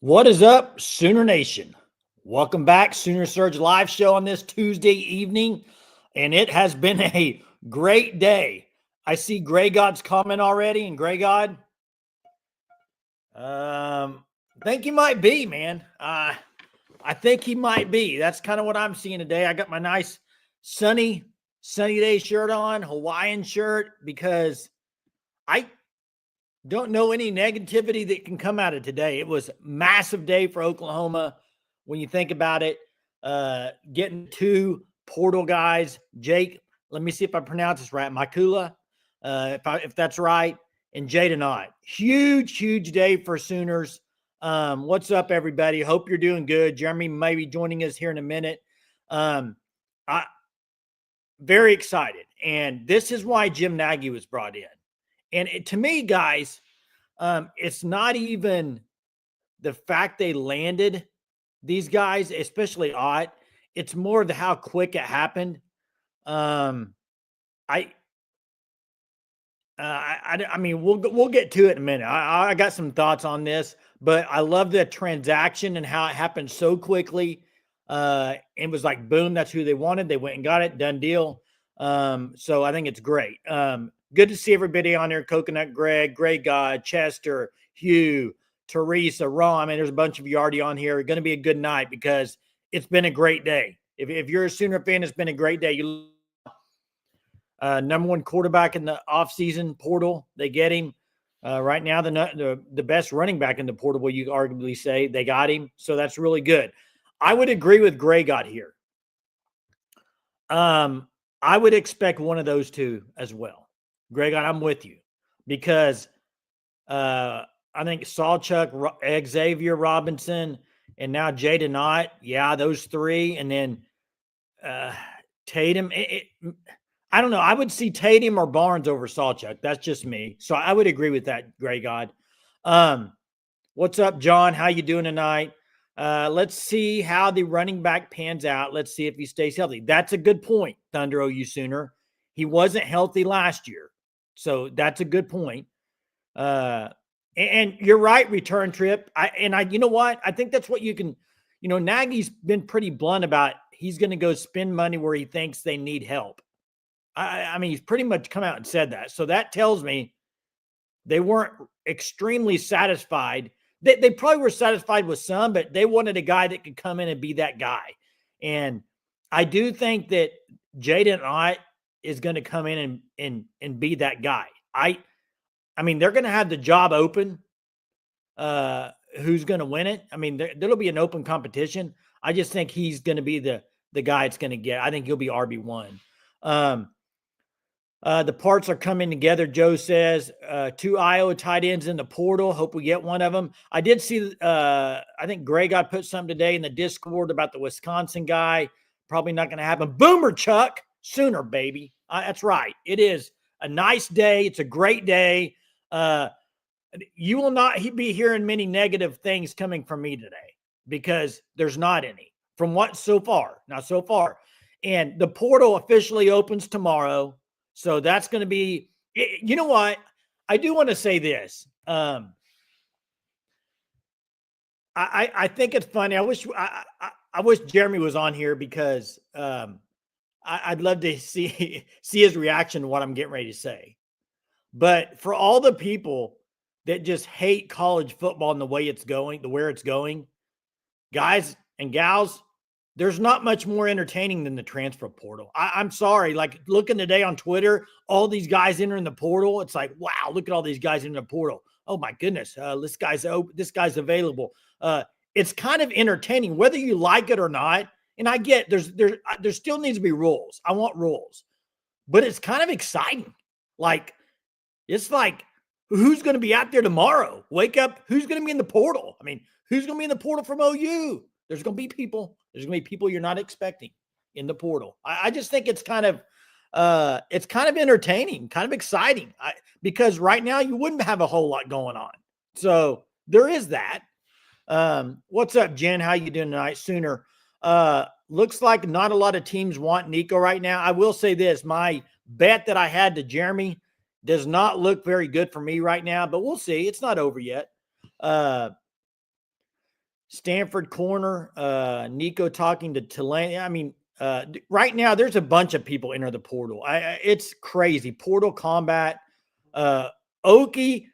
What is up, Sooner Nation? Welcome back, Sooner Surge live show on this Tuesday evening, and it has been a great day. I see Gray God's comment already, and Gray God, think he might be, man. I think he might be. That's kind of what I'm seeing today. I got my nice sunny day shirt on, Hawaiian shirt, because I don't know any negativity that can come out of today. It was a massive day for Oklahoma when you think about it. Getting two portal guys, Jake, let me see if I pronounce this right, Maikkula, if that's right, and Jaydn. Huge day for Sooners. What's up, everybody? Hope you're doing good. Jeremy may be joining us here in a minute. I very excited, and this is why Jim Naggie was brought in. And to me, guys, it's not even the fact they landed these guys, especially Ott. It's more the how quick it happened. I mean, we'll get to it in a minute. I got some thoughts on this, but I love the transaction and how it happened so quickly. It was like, boom, that's who they wanted. They went and got it, done deal. So I think it's great. Good to see everybody on there. Coconut Greg, Gray God, Chester, Hugh, Teresa, Ron. I mean, there's a bunch of you already on here. It's going to be a good night because it's been a great day. If you're a Sooner fan, it's been a great day. You number one quarterback in the offseason portal. They get him. Right now, the best running back in the portal, you arguably say. They got him. So that's really good. I would agree with Gray God here. I would expect one of those two as well. Greg, I'm with you because I think Sawchuk, Xavier Robinson, and now Jaydn. Yeah, those three. And then Tatum. I don't know. I would see Tatum or Barnes over Sawchuk. That's just me. So I would agree with that, Gray God. What's up, John? How you doing tonight? Let's see how the running back pans out. Let's see if he stays healthy. That's a good point, Thunder OU Sooner. He wasn't healthy last year. So that's a good point. And you're right, return trip. You know what? I think that's what you can, Nagy's been pretty blunt about he's going to go spend money where he thinks they need help. I mean, he's pretty much come out and said that. So that tells me they weren't extremely satisfied. They probably were satisfied with some, but they wanted a guy that could come in and be that guy. And I do think that Jaydn is going to come in and be that guy. I mean, they're going to have the job open. Who's going to win it? I mean, there'll be an open competition. I just think he's going to be the guy it's going to get. I think he'll be RB1. The parts are coming together, Joe says. 2 Iowa tight ends in the portal. Hope we get one of them. I did see, I think Gray got put something today in the Discord about the Wisconsin guy. Probably not going to happen. Boomer Chuck, Sooner, baby. That's right. It is a nice day. It's a great day. You will not be hearing many negative things coming from me today because there's not any from what so far. Not so far. And the portal officially opens tomorrow. So that's going to be, you know what? I do want to say this. I think it's funny. I wish Jeremy was on here because I'd love to see his reaction to what I'm getting ready to say. But for all the people that just hate college football and the way it's going, where it's going, guys and gals, there's not much more entertaining than the transfer portal. I'm sorry. Like looking today on Twitter, all these guys entering the portal. It's like, wow, look at all these guys in the portal. Oh my goodness. This guy's available. It's kind of entertaining, whether you like it or not. And I get there still needs to be rules. I want rules, but it's kind of exciting. Like, it's like, who's going to be out there tomorrow? Wake up. Who's going to be in the portal? I mean, who's going to be in the portal from OU? There's going to be people. There's going to be people you're not expecting in the portal. I just think it's kind of entertaining, kind of exciting because right now you wouldn't have a whole lot going on. So there is that. What's up, Jen? How you doing tonight? Sooner. Looks like not a lot of teams want Nico right now. I will say this. My bet that I had to Jeremy does not look very good for me right now, but we'll see. It's not over yet. Stanford corner, Nico talking to Tulane. I mean, right now there's a bunch of people enter the portal. It's crazy. Portal combat. Okie,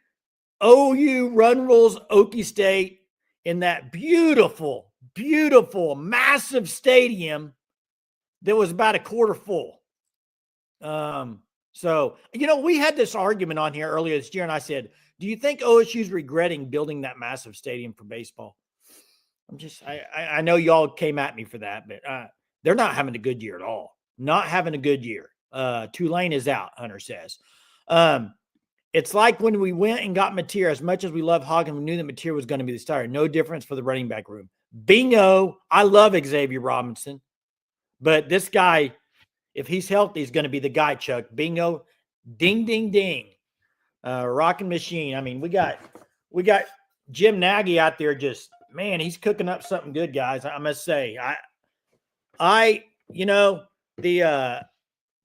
OU run rules Okie State in that beautiful, beautiful, massive stadium that was about a quarter full. So, we had this argument on here earlier this year, and I said, do you think OSU's regretting building that massive stadium for baseball? I know y'all came at me for that, but they're not having a good year at all. Not having a good year. Tulane is out, Hunter says. It's like when we went and got Mateer, as much as we love Hawkins, we knew that Mateer was going to be the starter. No difference for the running back room. Bingo. I love Xavier Robinson. But this guy, if he's healthy, he's going to be the guy, Chuck. Bingo. Ding, ding, ding. Rocking machine. I mean, we got Jim Naggie out there just, man, he's cooking up something good, guys. I must say.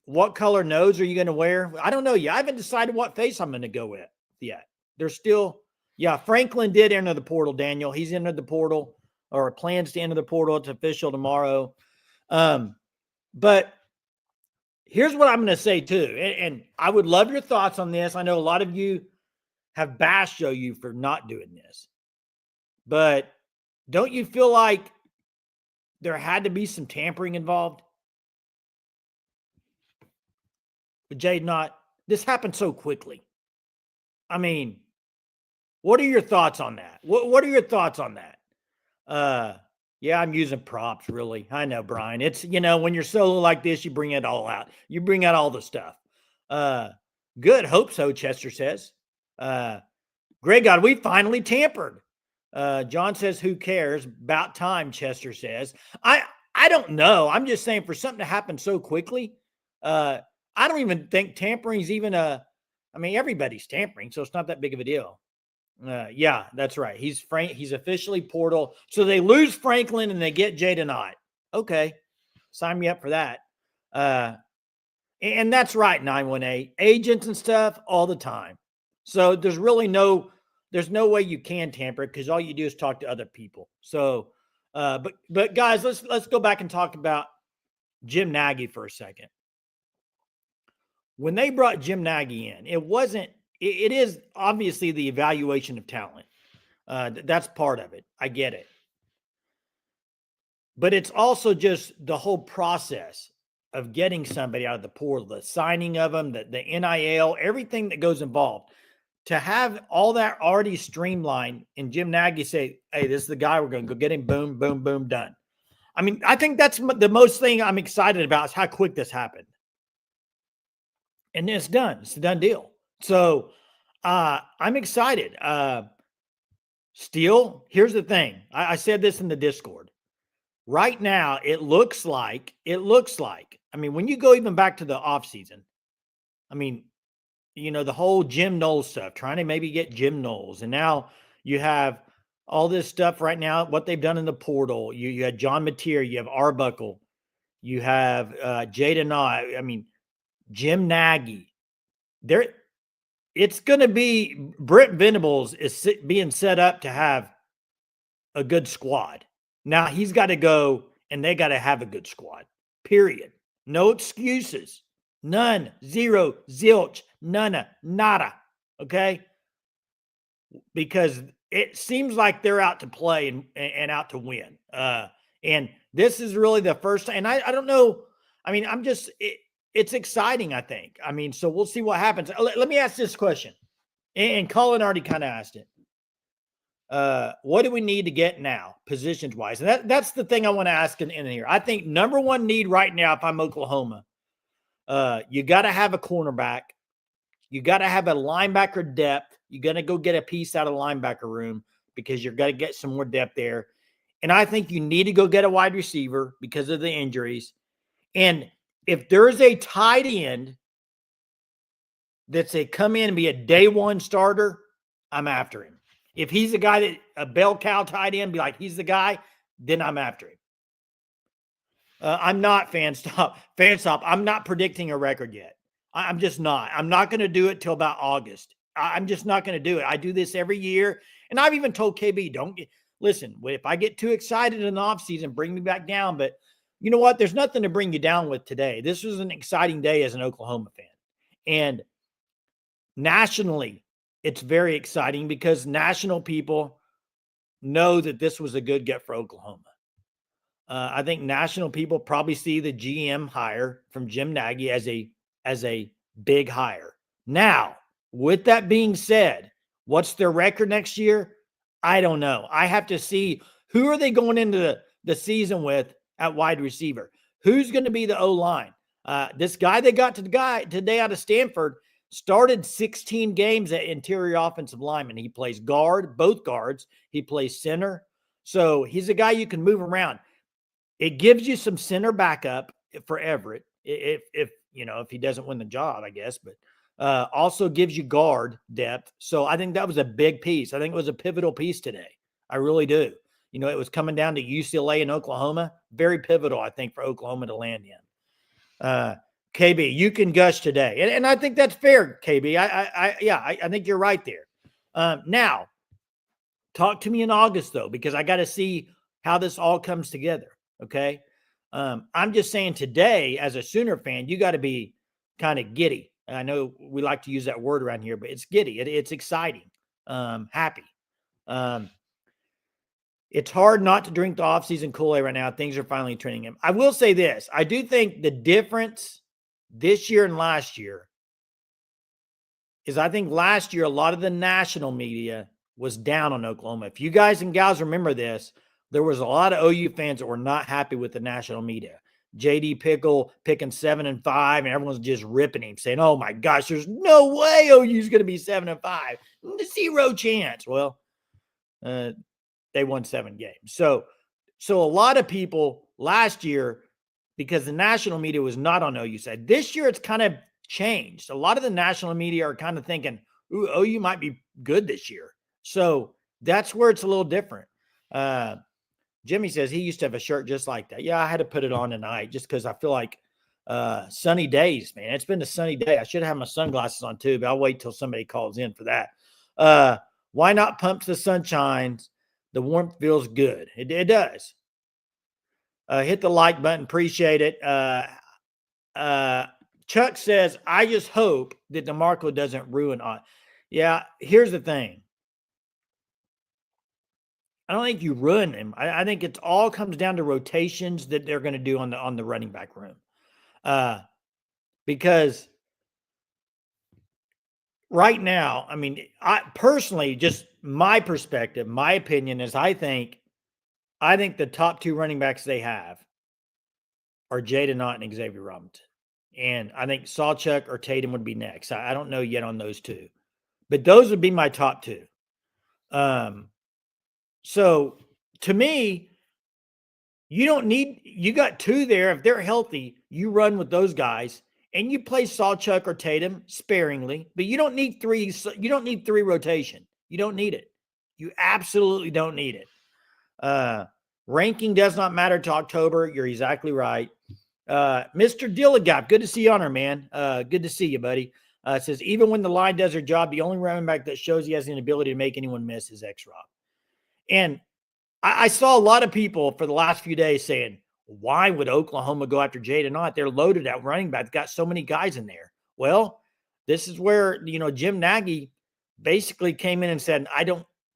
What color nose are you going to wear? I don't know yet. I haven't decided what face I'm going to go with yet. There's still, Franklin did enter the portal, Daniel. He's entered the portal or plans to enter the portal. It's official tomorrow. But here's what I'm going to say too. And I would love your thoughts on this. I know a lot of you have bashed OU for not doing this, but don't you feel like there had to be some tampering involved? Jaydn, this happened so quickly. I mean, what are your thoughts on that? What are your thoughts on that? I'm using props, really. I know, Brian. It's, when you're solo like this, you bring it all out. You bring out all the stuff. Good. Hope so, Chester says. Great God, we finally tampered. John says, who cares? About time, Chester says. I don't know. I'm just saying, for something to happen so quickly, I don't even think tampering is even everybody's tampering, so it's not that big of a deal. That's right. He's officially portal. So they lose Franklin and they get Jaydn. Okay. Sign me up for that. And that's right, 918. Agents and stuff all the time. So there's no way you can tamper it because all you do is talk to other people. So but guys, let's go back and talk about Jim Naggie for a second. When they brought Jim Naggie in, it is obviously the evaluation of talent. That's part of it. I get it. But it's also just the whole process of getting somebody out of the portal, the signing of them, the NIL, everything that goes involved. To have all that already streamlined and Jim Naggie say, hey, this is the guy, we're going to go get him, boom, boom, boom, done. I mean, I think that's the most thing I'm excited about is how quick this happened. And it's done. It's a done deal. So I'm excited. Still, here's the thing. I said this in the Discord. Right now, it looks like, when you go even back to the offseason, the whole Jim Knowles stuff, trying to maybe get Jim Knowles. And now you have all this stuff right now, what they've done in the portal. You had John Mateer, you have Arbuckle, you have Jaydn. Jim Naggie. It's going to be Brent Venables is being set up to have a good squad. Now he's got to go and they got to have a good squad, period. No excuses. None. Zero. Zilch. None. Nada. Okay? Because it seems like they're out to play and out to win. And this is really the first time. And I don't know. It's exciting, I think. So we'll see what happens. Let me ask this question. And Colin already kind of asked it. What do we need to get now, positions-wise? And that's the thing I want to ask in here. I think number one need right now, if I'm Oklahoma, you got to have a cornerback. You got to have a linebacker depth. You got to go get a piece out of the linebacker room because you're going to get some more depth there. And I think you need to go get a wide receiver because of the injuries. And if there's a tight end that's come in and be a day one starter, I'm after him. If he's a guy that a bell cow tight end, be like, he's the guy, then I'm after him. I'm not fan stop. I'm not predicting a record yet. I'm just not. I'm not going to do it till about August. I'm just not going to do it. I do this every year. And I've even told KB, listen, if I get too excited in the offseason, bring me back down. But you know what? There's nothing to bring you down with today. This was an exciting day as an Oklahoma fan. And nationally, it's very exciting because national people know that this was a good get for Oklahoma. I think national people probably see the GM hire from Jim Naggie as a big hire. Now, with that being said, what's their record next year? I don't know. I have to see who are they going into the season with at wide receiver. Who's going to be the O-line? This guy they got today out of Stanford started 16 games at interior offensive lineman. He plays guard, both guards. He plays center. So he's a guy you can move around. It gives you some center backup for Everett if he doesn't win the job, I guess, but also gives you guard depth. So I think that was a big piece. I think it was a pivotal piece today. I really do. It was coming down to UCLA and Oklahoma. Very pivotal, I think, for Oklahoma to land in. KB, you can gush today. And I think that's fair, KB. I think you're right there. Now, talk to me in August, though, because I got to see how this all comes together. Okay. I'm just saying today, as a Sooner fan, you got to be kind of giddy. And I know we like to use that word around here, but it's giddy. It's exciting. Happy. It's hard not to drink the offseason Kool-Aid right now. Things are finally trending him. I will say this. I do think the difference this year and last year is I think last year, a lot of the national media was down on Oklahoma. If you guys and gals remember this, there was a lot of OU fans that were not happy with the national media. JD Pickle picking 7-5, and everyone's just ripping him, saying, "Oh my gosh, there's no way OU's going to be 7-5, 0 chance." Well, they won 7 games. So a lot of people last year, because the national media was not on OU side. This year, it's kind of changed. A lot of the national media are kind of thinking, "Ooh, OU might be good this year." So that's where it's a little different. Jimmy says he used to have a shirt just like that. Yeah, I had to put it on tonight just because I feel like sunny days, man. It's been a sunny day. I should have my sunglasses on too, but I'll wait till somebody calls in for that. Why not pump the sunshine? The warmth feels good. It does. Hit the like button. Appreciate it. Chuck says, I just hope that DeMarco doesn't ruin on. Yeah, here's the thing. I don't think you ruin him. I think it all comes down to rotations that they're going to do on the running back room. Because right now, I mean, I personally, just my perspective, my opinion is I think the top 2 running backs they have are Jaydn and Xavier Robinson. And I think Sawchuk or Tatum would be next. I don't know yet on those 2. But those would be my top 2. So to me, you got 2 there. If they're healthy, you run with those guys and you play Sawchuk or Tatum sparingly, but you don't need 3. You don't need 3 rotation. You don't need it. You absolutely don't need it. Ranking does not matter to October. You're exactly right. Mr. Dilligap, good to see you on her, man. Good to see you, buddy. It says, even when the line does her job, the only running back that shows he has the ability to make anyone miss is X-Rob. And I saw a lot of people for the last few days saying, why would Oklahoma go after Jaydn? They're loaded at running back. They've got so many guys in there. Well, this is where, Jim Naggie basically came in and said,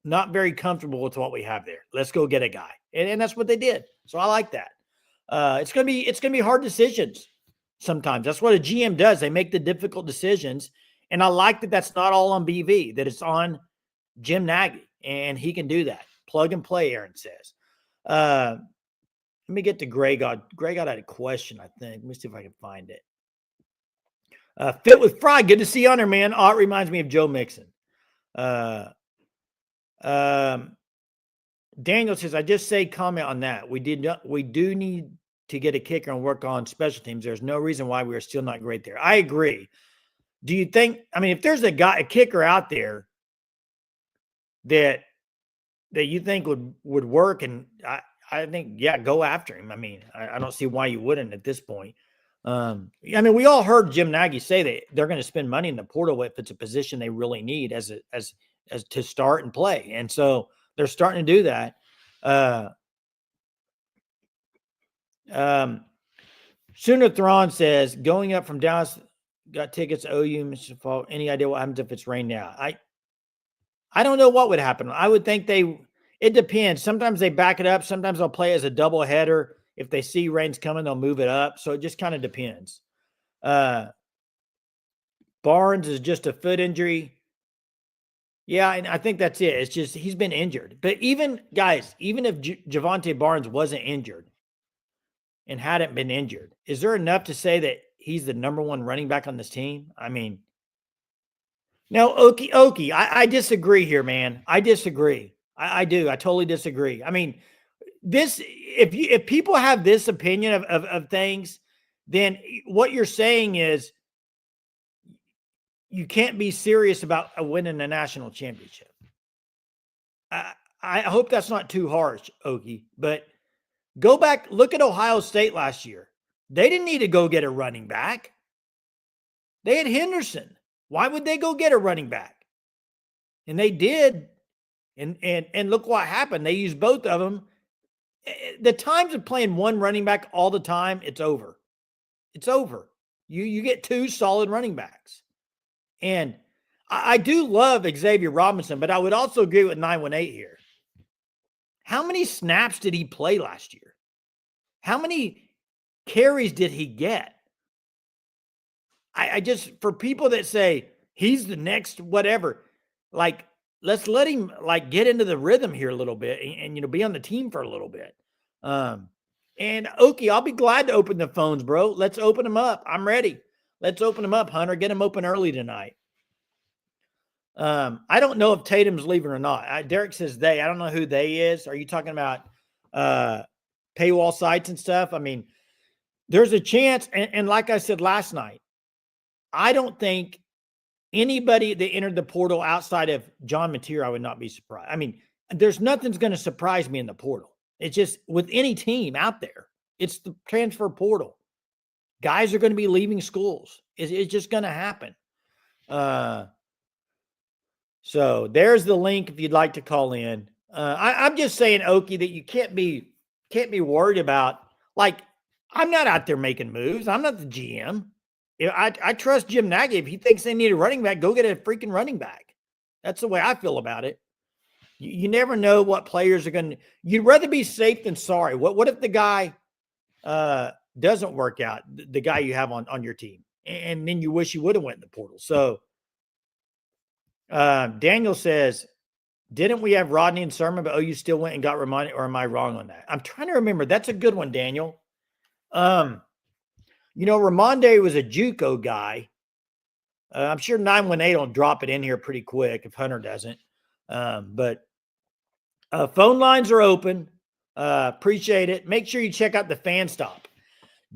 not very comfortable with what we have there. Let's go get a guy. And that's what they did. So I like that. It's going to be hard decisions sometimes. That's what a GM does. They make the difficult decisions. And I like that that's not all on BV, that it's on Jim Naggie, and he can do that. Plug and play, Aaron says. Let me get to Greg. Greg had a question, I think. Let me see if I can find it. Fit with Fry. Good to see you on her, man. Oh, it reminds me of Joe Mixon. Daniel says, I just say comment on that. We do need to get a kicker and work on special teams. There's no reason why we are still not great there. I agree. Do you think, if there's a kicker out there that you think would work, and I think, yeah, go after him. I don't see why you wouldn't at this point. We all heard Jim Naggie say that they're going to spend money in the portal if it's a position they really need as to start and play. And so they're starting to do that. Sooner Thrawn says, going up from Dallas, got tickets to OU, Mr. Fall. Any idea what happens if it's rained out? I don't know what would happen. I would think it depends. Sometimes they back it up. Sometimes they'll play as a double header. If they see rain's coming, they'll move it up. So it just kind of depends. Barnes is just a foot injury. Yeah, and I think that's it. It's just he's been injured. But even if Javonte Barnes wasn't injured and hadn't been injured, is there enough to say that he's the number one running back on this team? I mean, no, Okie, I disagree here, man. I disagree. I do. I totally disagree. I mean, if people have this opinion of things, then what you're saying is you can't be serious about winning a national championship. I hope that's not too harsh, Okie, but go back, look at Ohio State last year. They didn't need to go get a running back. They had Henderson. Why would they go get a running back? And they did. And look what happened. They used both of them. The times of playing one running back all the time, it's over. It's over. You get two solid running backs. And I do love Xavier Robinson, but I would also agree with 918 here. How many snaps did he play last year? How many carries did he get? I just, for people that say he's the next whatever, like, let's let him like get into the rhythm here a little bit and be on the team for a little bit. And Okie, I'll be glad to open the phones, bro. Let's open them up. I'm ready. Let's open them up, Hunter. Get them open early tonight. I don't know if Tatum's leaving or not. Derek says they. I don't know who they is. Are you talking about paywall sites and stuff? I mean, there's a chance. And like I said last night, I don't think anybody that entered the portal outside of John Mateer, I would not be surprised. I mean, there's nothing's going to surprise me in the portal. It's just with any team out there, it's the transfer portal. Guys are going to be leaving schools. It's just going to happen. So there's the link if you'd like to call in. I'm just saying, Okie, that you can't be worried about. Like, I'm not out there making moves. I'm not the GM. I trust Jim Naggie. If he thinks they need a running back, go get a freaking running back. That's the way I feel about it. You never know what players are going to. You'd rather be safe than sorry. What if the guy doesn't work out? The guy you have on your team, and then you wish you would have went in the portal. So Daniel says, didn't we have Rodney and Sermon, but OU still went and got reminded, or am I wrong on that? I'm trying to remember. That's a good one, Daniel. Ramonde was a JUCO guy. I'm sure 918 will drop it in here pretty quick if Hunter doesn't. But phone lines are open. Appreciate it. Make sure you check out the Fan Stop.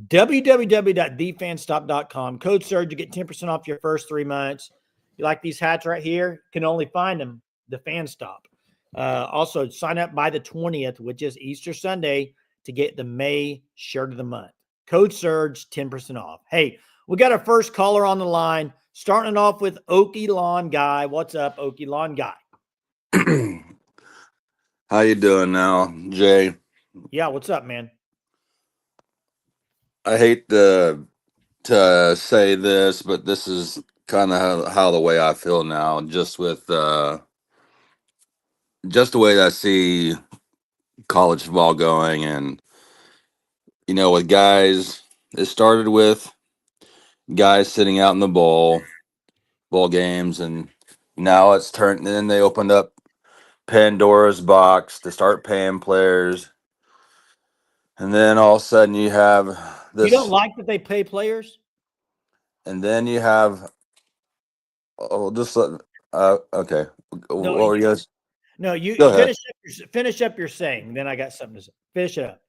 www.thefanstop.com. Code SURGE, you get 10% off your first 3 months. You like these hats right here? You can only find them, the Fan Stop. Also, sign up by the 20th, which is Easter Sunday, to get the May shirt of the month. Code SURGE, 10% off. Hey, we got our first caller on the line, starting off with Okie Lawn Guy. What's up, Okie Lawn Guy? How you doing now, Jay? Yeah, what's up, man? I hate to say this, but this is kind of how the way I feel now, just with just the way that I see college football going. And with guys, it started with guys sitting out in the bowl games, and now it's turned. And then they opened up Pandora's box to start paying players, and then all of a sudden you have this. You don't like that they pay players? And then you have okay. No, what were you guys? No, you Go ahead. finish up your saying. Then I got something to say. Finish it up.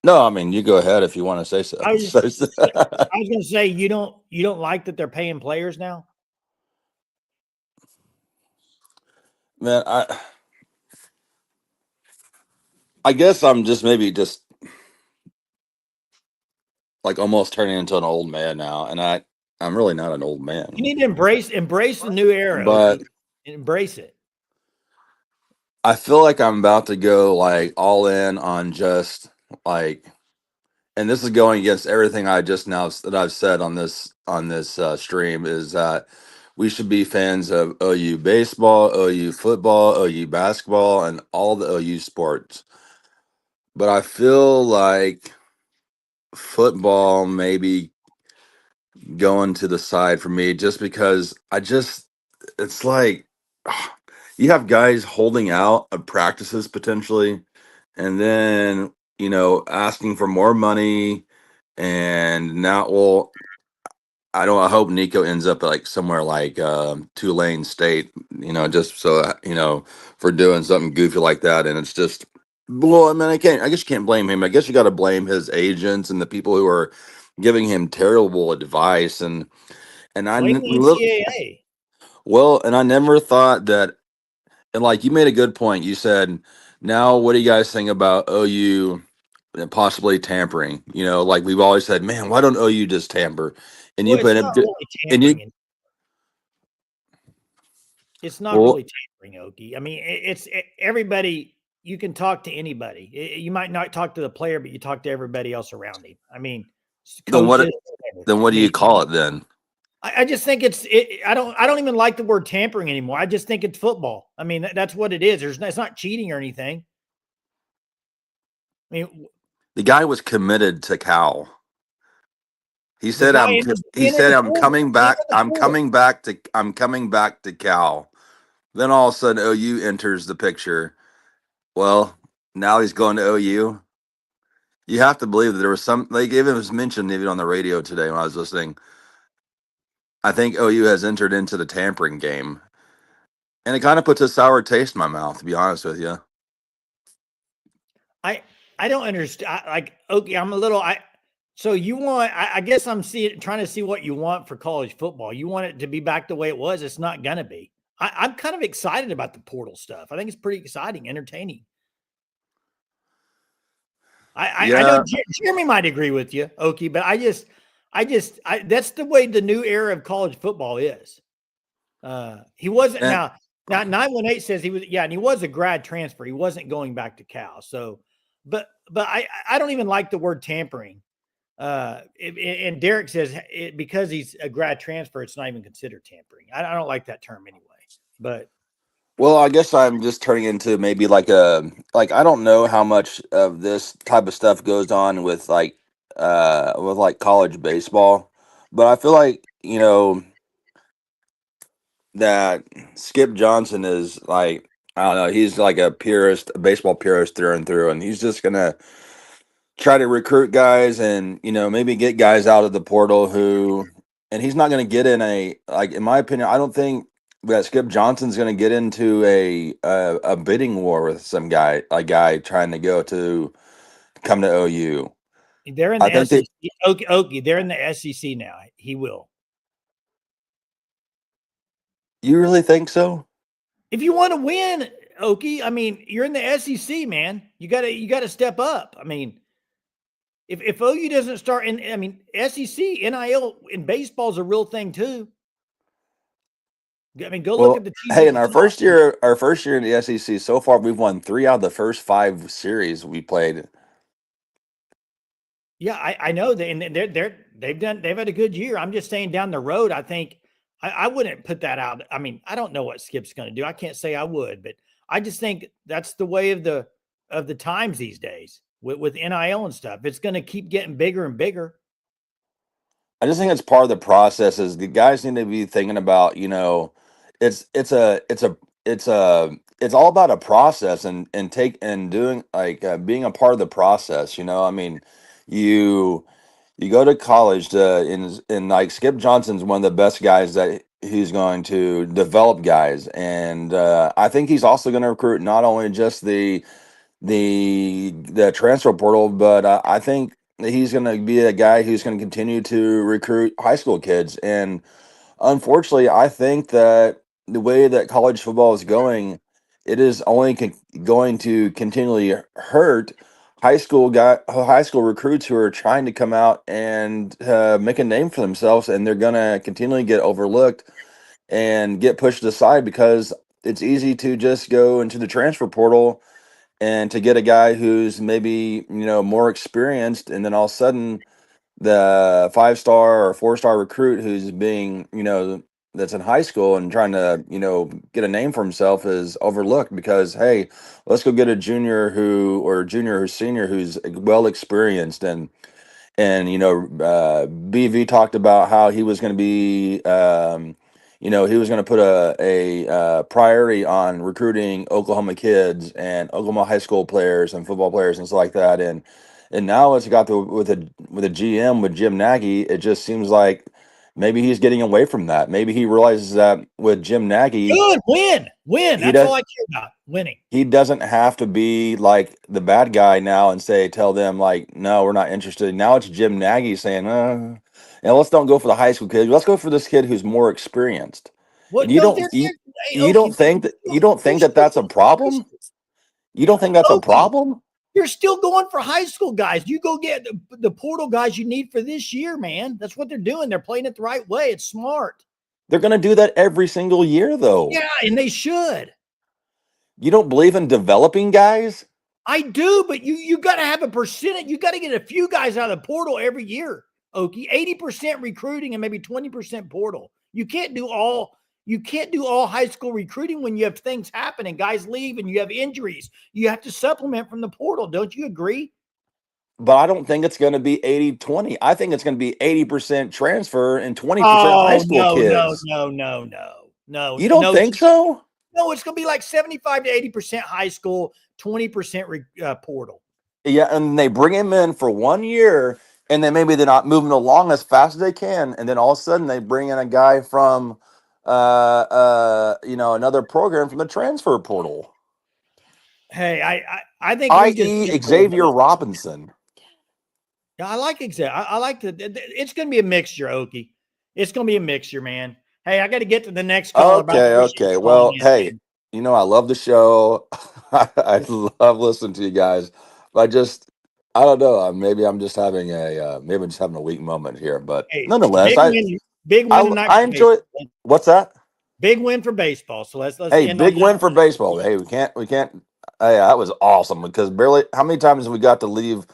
No, I mean, you go ahead if you want to say so. I was going to say you don't like that they're paying players now? Man, I guess I'm just like almost turning into an old man now, and I'm really not an old man. You need to embrace the new era, but embrace it. I feel like I'm about to go like all in on just like, and this is going against everything I just now that I've said on this stream is that we should be fans of OU baseball, OU football, OU basketball, and all the OU sports. But I feel like football maybe going to the side for me just because it's like you have guys holding out of practices potentially and then asking for more money. And now, well, I hope Nico ends up like somewhere like Tulane State, just so for doing something goofy like that. And it's just, well, I mean, I guess you can't blame him. I guess you got to blame his agents and the people who are giving him terrible advice. And Blame the NCAA. well, and I never thought that. And like you made a good point. You said, now what do you guys think about OU and possibly tampering? Like we've always said, man, why don't OU just tamper? And you Well, it's put not it, really and you, tampering. It's not well, really tampering, Okie. I mean, everybody. You can talk to anybody. You might not talk to the player, but you talk to everybody else around him. I mean, then coaches. what? Whatever. Then I what do mean, you call it then? I just think I don't even like the word tampering anymore. I just think it's football. I mean, that's what it is. It's not cheating or anything. I mean, The guy was committed to Cal. He the said, guy "I'm." He entered said, the "I'm portal. coming He back. entered the portal. I'm coming back to Cal." Then all of a sudden, OU enters the picture. Well, now he's going to OU. You have to believe that there was some. Like even it was mentioned even on the radio today when I was listening. I think OU has entered into the tampering game, and it kind of puts a sour taste in my mouth. To be honest with you, I I don't understand. Like, okay, I'm a little. So you want? I guess I'm trying to see what you want for college football. You want it to be back the way it was. It's not gonna be. I'm kind of excited about the portal stuff. I think it's pretty exciting, entertaining. I know yeah, Jeremy might agree with you, Okie, but that's the way the new era of college football is. He wasn't and now 918 says he was, yeah, and he was a grad transfer. He wasn't going back to Cal. So, but I don't even like the word tampering. And Derek says because he's a grad transfer, it's not even considered tampering. I don't like that term anyway. But well, I guess I'm just turning into maybe like I don't know how much of this type of stuff goes on with like college baseball, but I feel like that Skip Johnson is like, I don't know, he's like a purist, a baseball purist through and through, and he's just gonna try to recruit guys and maybe get guys out of the portal and he's not gonna get in in my opinion, I don't think that Skip Johnson's gonna get into a bidding war with a guy trying to come to OU. they're in I the think that SEC. Okay, they're in the SEC now. He will. you really think so? If you want to win, Okie, I mean, you're in the SEC, man. You gotta step up. I mean, if OU doesn't start, and I mean, SEC NIL in baseball is a real thing too. I mean, go look Well, at the teams hey, at in the top. our first year in the SEC, so far we've won 3 out of the first 5 series we played. Yeah, I know that, and they've had a good year. I'm just saying down the road, I think I wouldn't put that out. I mean, I don't know what Skip's going to do. I can't say I would, but I just think that's the way of the times these days with NIL and stuff. It's going to keep getting bigger and bigger. I just think it's part of the process. Is the guys need to be thinking about, it's all about a process and doing being a part of the process. I mean, you you go to college and like Skip Johnson's one of the best guys that he's going to develop guys, and I think he's also going to recruit not only just the transfer portal, but I think that he's going to be a guy who's going to continue to recruit high school kids. And unfortunately, I think that the way that college football is going, it is only going to continually hurt high school recruits who are trying to come out and make a name for themselves, and they're going to continually get overlooked and get pushed aside because it's easy to just go into the transfer portal and to get a guy who's maybe, more experienced, and then all of a sudden the 5-star or 4-star recruit who's being, that's in high school and trying to, get a name for himself is overlooked because, hey, let's go get a junior or senior who's well experienced. And BV talked about how he was going to be, he was going to put a priority on recruiting Oklahoma kids and Oklahoma high school players and football players and stuff like that. And now it's got with a GM with Jim Nagy, it just seems like maybe he's getting away from that. Maybe he realizes that with Jim Nagy, Good, win. he That's does all I care about, winning. he doesn't have to be like the bad guy now and tell them like, no, we're not interested. Now it's Jim Nagy saying, let's don't go for the high school kid. Let's go for this kid who's more experienced. And What? No, they're hey, you Okie, don't think they're that still that's a going for high problem? school. You don't think that's a Okie, problem? you're still going for high school guys. You go get the portal guys you need for this year, man. That's what they're doing. They're playing it the right way. It's smart. They're going to do that every single year, though. Yeah, and they should. You don't believe in developing guys? I do, but you got to have a percentage. You got to get a few guys out of the portal every year. Okie, 80% recruiting and maybe 20% portal. You can't do all high school recruiting when you have things happen and guys leave and you have injuries. You have to supplement from the portal. Don't you agree? But I don't think it's going to be 80-20. I think it's going to be 80% transfer and 20% high Oh, school no. kids. No, You don't think so? No, it's going to be like 75 to 80% high school, 20% portal. Yeah, and they bring him in for 1 year, and then maybe they're not moving along as fast as they can, and then all of a sudden they bring in a guy from, another program from the transfer portal, Hey, I think we just i.e., get Xavier Robinson. Yeah, I like I like the. It's going to be a mixture, Okie. It's going to be a mixture, man. Hey, I got to get to the next call. Okay. Well, hey, I love the show. I love listening to you guys. But I don't know. Maybe I'm just having a weak moment here. But Hey, nonetheless, big win tonight. I enjoy it. What's that? Big win for baseball. So let's Hey, end on big win for baseball. Hey, we can't. Hey, that was awesome because barely. How many times have we got to leave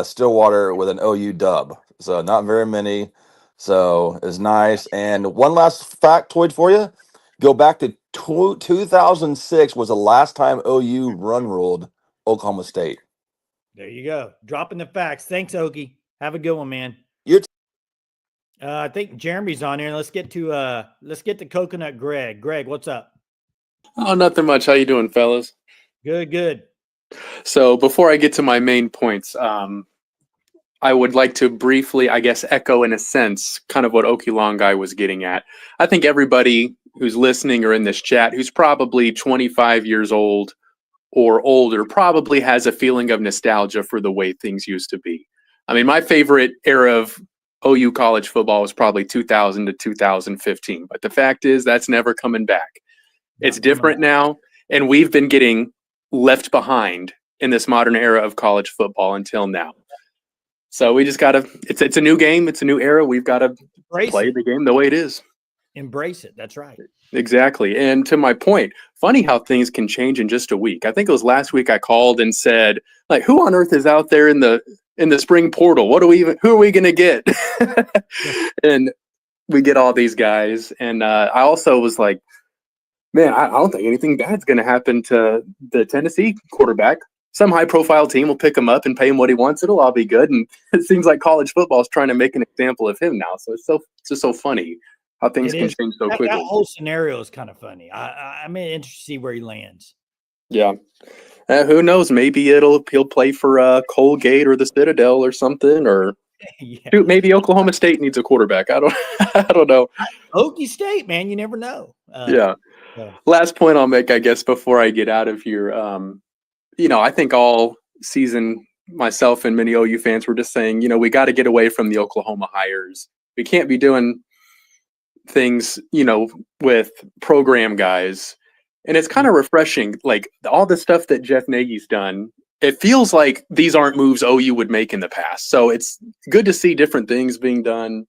Stillwater with an OU dub? So not very many. So it's nice. And one last factoid for you: go back to 2006 was the last time OU run ruled Oklahoma State. There you go. Dropping the facts. Thanks, Okie. Have a good one, man. I think Jeremy's on here. Let's get to Coconut Greg. Greg, what's up? Oh, nothing much. How you doing, fellas? Good. So before I get to my main points, I would like to briefly, I guess, echo in a sense kind of what Okie Long Guy was getting at. I think everybody who's listening or in this chat who's probably 25 years old or older probably has a feeling of nostalgia for the way things used to be. I mean, my favorite era of OU college football was probably 2000 to 2015. But the fact is that's never coming back. It's different now. And we've been getting left behind in this modern era of college football until now. So we just got to, it's a new game. It's a new era. We've got to play the game the way it is. Embrace it. That's right. Exactly. And to my point, funny how things can change in just a week. I think it was last week I called and said, like, who on earth is out there in the spring portal? Who are we going to get? And we get all these guys. And I also was like, man, I don't think anything bad's going to happen to the Tennessee quarterback. Some high-profile team will pick him up and pay him what he wants. It'll all be good. And it seems like college football is trying to make an example of him now. So it's just so funny how things can change so quickly. That whole scenario is kind of funny. I'm interested to see where he lands. Yeah. Who knows? Maybe he'll play for Colgate or the Citadel or something, or shoot, maybe Oklahoma State needs a quarterback. I don't know. Okie State, man, you never know. Yeah. Last point I'll make, I guess, before I get out of here. I think all season myself and many OU fans were just saying, we got to get away from the Oklahoma hires. We can't be doing things, with program guys. And it's kind of refreshing, like all the stuff that Jeff Nagy's done. It feels like these aren't moves OU would make in the past. So it's good to see different things being done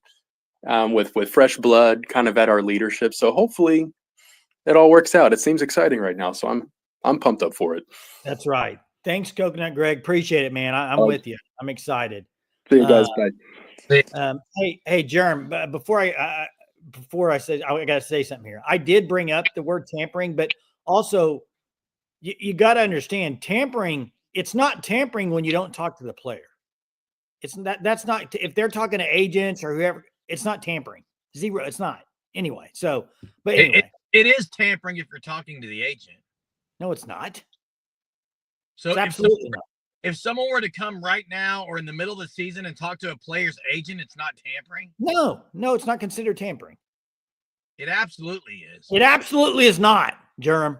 with fresh blood kind of at our leadership. So hopefully it all works out. It seems exciting right now, so I'm pumped up for it. That's right. Thanks, Coconut Greg. Appreciate it, man. I'm with you. I'm excited. See you guys. Bye. Hey, Jerm. Before I said, I got to say something here. I did bring up the word tampering, but also you got to understand tampering. It's not tampering when you don't talk to the player. That's not, if they're talking to agents or whoever, it's not tampering. Zero. It's not anyway. So, but anyway, it is tampering if you're talking to the agent. No, it's not. So it's absolutely not. If someone were to come right now or in the middle of the season and talk to a player's agent, it's not tampering? No, it's not considered tampering. It absolutely is. It absolutely is not, Jerem.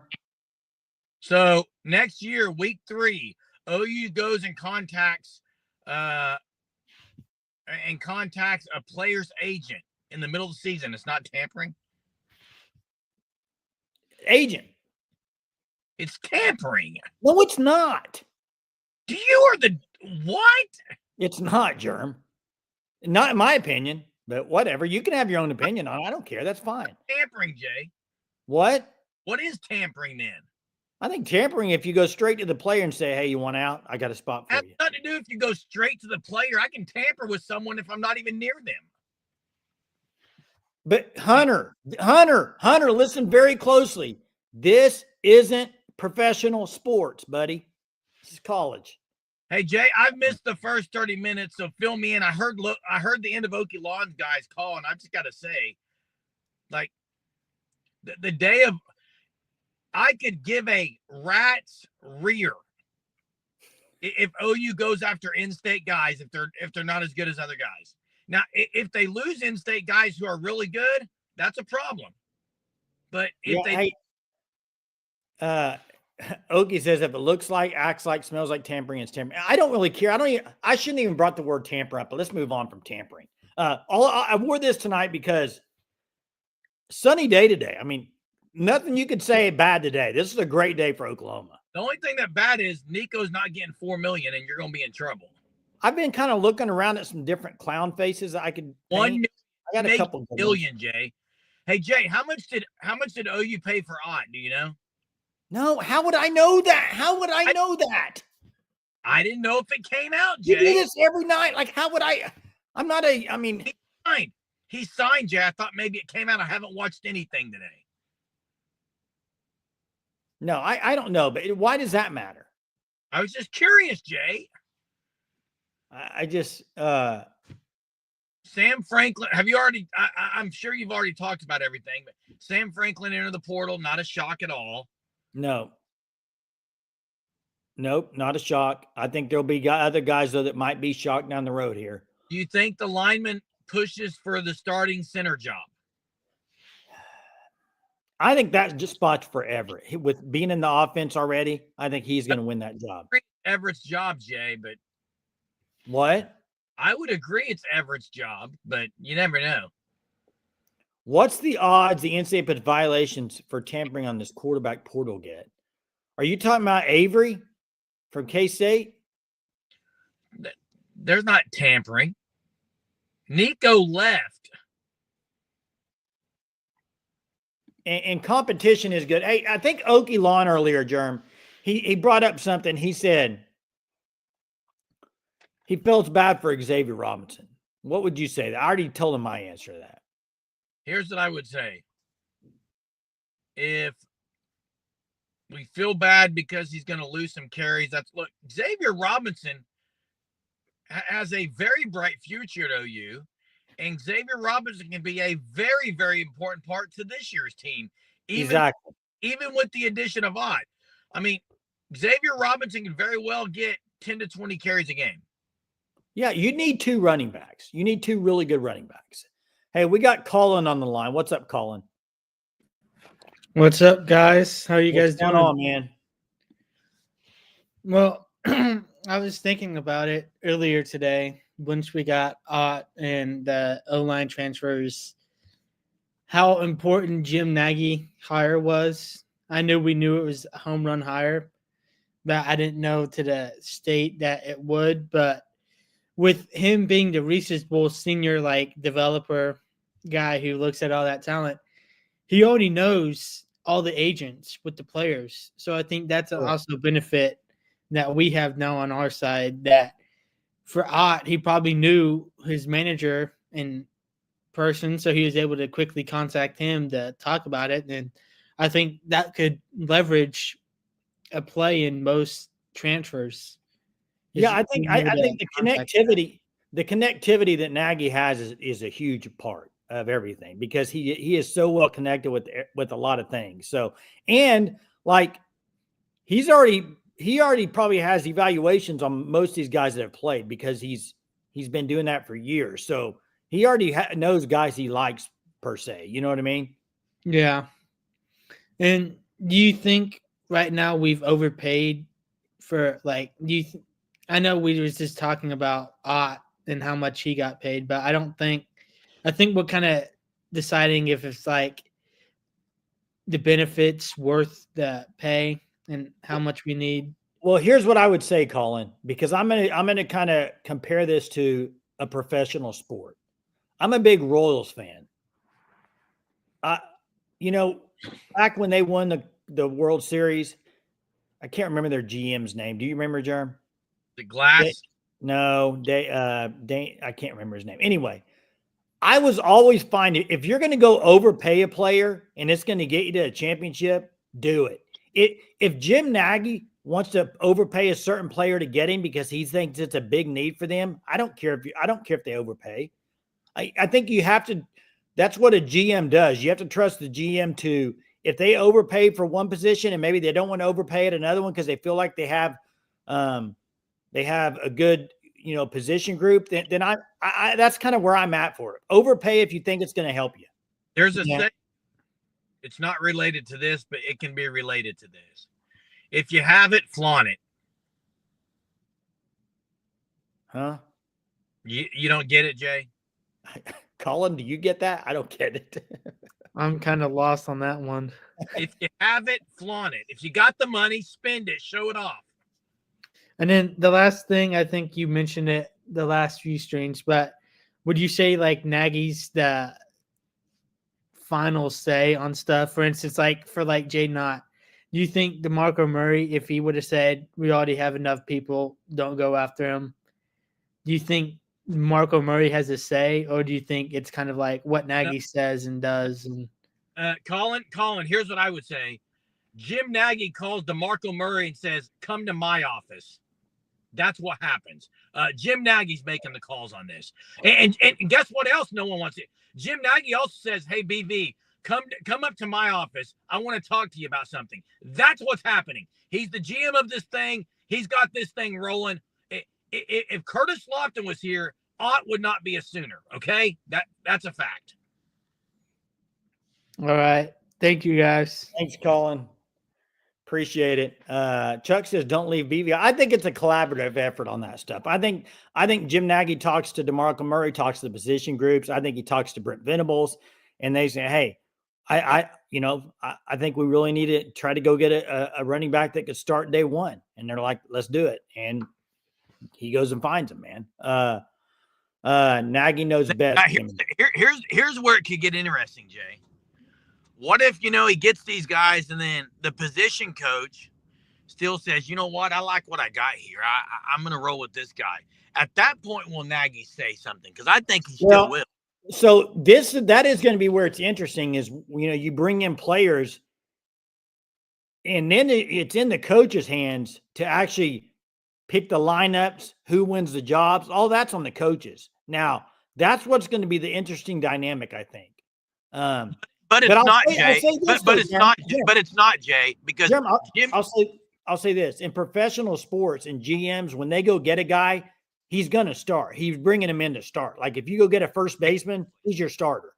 So next year, week 3, OU goes and contacts a player's agent in the middle of the season. It's not tampering? Agent. It's tampering. No, it's not. You are the what? It's not, Jerm. Not in my opinion, but whatever. You can have your own opinion on it. I don't care. That's fine. Tampering, Jay. What? What is tampering then? I think tampering, if you go straight to the player and say, hey, you want out? I got a spot for you. Has nothing to do if you go straight to the player. I can tamper with someone if I'm not even near them. But Hunter, listen very closely. This isn't professional sports, buddy. This is college. Hey, Jay, I've missed the first 30 minutes, so fill me in. I heard the end of Okie Lawn's guys call, and I just got to say, like, the day of, I could give a rat's rear if OU goes after in-state guys if they're not as good as other guys. Now, if they lose in-state guys who are really good, that's a problem. But if Okie says if it looks like, acts like, smells like tampering, it's tampering. I don't really care. I shouldn't even brought the word tamper up, but let's move on from tampering. I wore this tonight because sunny day today. I mean, nothing you could say bad today. This is a great day for Oklahoma. The only thing that bad is Nico's not getting $4 million, and you're going to be in trouble. I've been kind of looking around at some different clown faces I could paint. I got a couple million, Jay. Hey, Jay, how much did OU pay for Ott? Do you know? No, how would I know that? How would I know that? I didn't know if it came out, Jay. You do this every night. Like, how would I? I'm not a, I mean. He signed, Jay. I thought maybe it came out. I haven't watched anything today. No, I don't know. But why does that matter? I was just curious, Jay. I just, Sam Franklin, have you already, I'm sure you've already talked about everything, but Sam Franklin entered the portal, not a shock at all. No. Nope, not a shock. I think there'll be other guys, though, that might be shocked down the road here. Do you think the lineman pushes for the starting center job? I think that's just spot's forever. With being in the offense already, I think he's going to win that job. Everett's job, Jay, but. What? I would agree it's Everett's job, but you never know. What's the odds the NCAA violations for tampering on this quarterback portal get? Are you talking about Avery from K-State? There's not tampering. Nico left. And competition is good. Hey, I think Okie Lawn earlier, Jerm, he brought up something. He said he feels bad for Xavier Robinson. What would you say? I already told him my answer to that. Here's what I would say. If we feel bad because he's going to lose some carries, look, Xavier Robinson has a very bright future at OU, and Xavier Robinson can be a very, very important part to this year's team. Even with the addition of Ott. I mean, Xavier Robinson can very well get 10 to 20 carries a game. Yeah, you need 2 running backs. You need 2 really good running backs. Hey, we got Colin on the line. What's up, Colin? What's up, guys? How are you guys doing? What's going on, man? Well, I was thinking about it earlier today once we got Ott and the O-line transfers, how important Jim Naggie hire was. I knew it was a home run hire, but I didn't know to the state that it would. But with him being the Reese's Bowl senior developer guy who looks at all that talent, he already knows all the agents with the players. So I think that's Sure. also a benefit that we have now on our side, that for Ott, he probably knew his manager in person, so he was able to quickly contact him to talk about it. And I think that could leverage a play in most transfers. Yeah, I think being able I to think the contact them. connectivity that Nagy has is a huge part of everything, because he is so well connected with a lot of things. So, and like he already probably has evaluations on most of these guys that have played, because he's been doing that for years. So he already knows guys he likes, per se. You know what I mean? Yeah. And do you think right now we've overpaid for, like, I know we was just talking about Ott and how much he got paid, but I think we're kind of deciding if it's like the benefits worth the pay and how much we need. Well, here's what I would say, Colin, because I'm gonna kind of compare this to a professional sport. I'm a big Royals fan. You know, back when they won the World Series, I can't remember their GM's name. Do you remember, Jerm? The glass. No, I can't remember his name. Anyway, I was always fine. If you're going to go overpay a player and it's going to get you to a championship, do it. If Jim Naggie wants to overpay a certain player to get him because he thinks it's a big need for them, I don't care if they overpay. I think you have to. That's what a GM does. You have to trust the GM to, if they overpay for one position and maybe they don't want to overpay at another one because they feel like they have a good, position group, then I that's kind of where I'm at for it. Overpay if you think it's going to help you. There's a thing. It's not related to this, but it can be related to this. If you have it, flaunt it. Huh? You don't get it, Jay? Colin, do you get that? I don't get it. I'm kind of lost on that one. If you have it, flaunt it. If you got the money, spend it. Show it off. And then the last thing, I think you mentioned it the last few streams, but would you say like Nagy's the final say on stuff? For instance, like for like Jaydn, do you think DeMarco Murray, if he would have said we already have enough people, don't go after him, do you think Marco Murray has a say, or do you think it's kind of like what Nagy says and does? And Colin, here's what I would say. Jim Naggie calls DeMarco Murray and says, "Come to my office." That's what happens. Jim Nagy's making the calls on this. And guess what else no one wants it? Jim Naggie also says, "Hey, BV, come up to my office. I want to talk to you about something." That's what's happening. He's the GM of this thing. He's got this thing rolling. If Curtis Lofton was here, Ott would not be a Sooner. Okay, that's a fact. all right, thank you guys. Thanks, Colin. Appreciate it. Chuck says, "Don't leave BV." I think it's a collaborative effort on that stuff. I think Jim Naggie talks to DeMarco Murray, talks to the position groups. I think he talks to Brent Venables, and they say, "Hey, I think we really need to try to go get a running back that could start day one." And they're like, "Let's do it." And he goes and finds him, man. Nagy knows best. Here's where it could get interesting, Jay. What if, he gets these guys and then the position coach still says, "You know what? I like what I got here. I'm going to roll with this guy." At that point, will Nagy say something? Because I think he still will. So that is going to be where it's interesting is, you bring in players and then it's in the coach's hands to actually pick the lineups, who wins the jobs. All that's on the coaches. Now, that's what's going to be the interesting dynamic, I think. But it's not, Jay. But it's not, Jay, because Jim, I'll say this. In professional sports and GMs, when they go get a guy, he's going to start. He's bringing him in to start. Like if you go get a first baseman, he's your starter.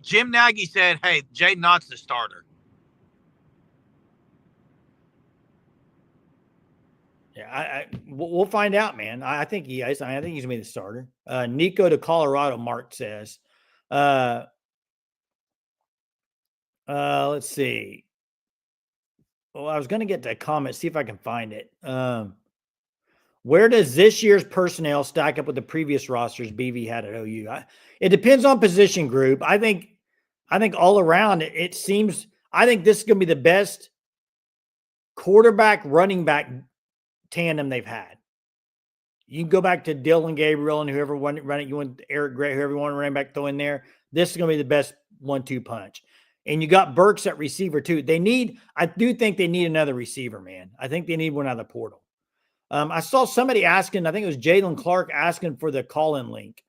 Jim Naggie said, "Hey, Jaydn's the starter." Yeah, we'll find out, man. I think he is. I think he's going to be the starter. Nico to Colorado, Mark says. Let's see. Well, I was going to get to a comment, see if I can find it. Where does this year's personnel stack up with the previous rosters BV had at OU? It depends on position group. I think all around it seems. I think this is going to be the best quarterback running back tandem they've had. You can go back to Dylan Gabriel and whoever run it. You want Eric Gray, whoever you want to run back throw in there. This is going to be the best 1-2 punch. And you got Burks at receiver too. I do think they need another receiver, man. I think they need one out of the portal. I saw somebody asking, I think it was Jalen Clark asking for the call-in link.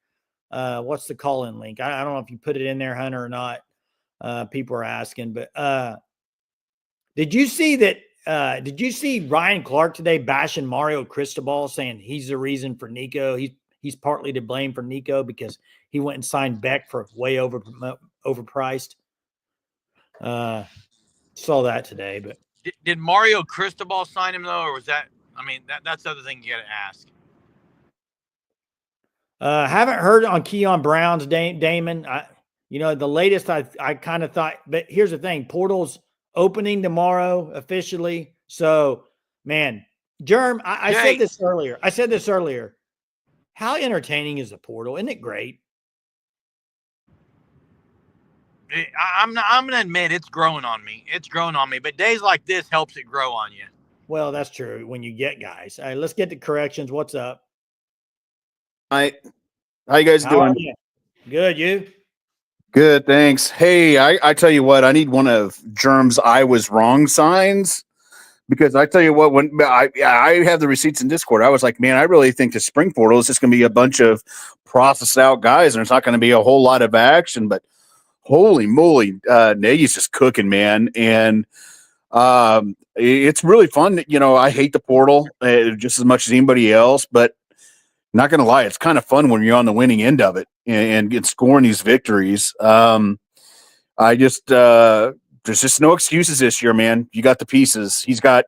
What's the call-in link? I don't know if you put it in there, Hunter, or not. People are asking, but did you see that? Did you see Ryan Clark today bashing Mario Cristobal, saying he's the reason for Nico? He's partly to blame for Nico because he went and signed Beck for way overpriced. Saw that today, but Did Mario Cristobal sign him though, or was that? I mean, that's the other thing you got to ask. haven't heard on Keon Brown's Damon. The latest I kind of thought, but here's the thing: portal's opening tomorrow officially. So, man, Germ, I said this earlier. How entertaining is the portal? Isn't it great? I'm going to admit it's growing on me. But days like this helps it grow on you. Well, that's true when you get guys. All right, let's get to corrections. What's up? Hi. How you guys doing? You? Good, you? Good, thanks. Hey, I tell you what, I need one of Germ's I was wrong signs, because I tell you what, when I have the receipts in Discord, I was like, man, I really think the spring portal is just going to be a bunch of processed out guys, and there's not going to be a whole lot of action. But holy moly, Naggie's just cooking, man, and it's really fun. I hate the portal just as much as anybody else, but not going to lie, it's kind of fun when you're on the winning end of it and get scoring these victories. There's just no excuses this year, man. You got the pieces. He's got,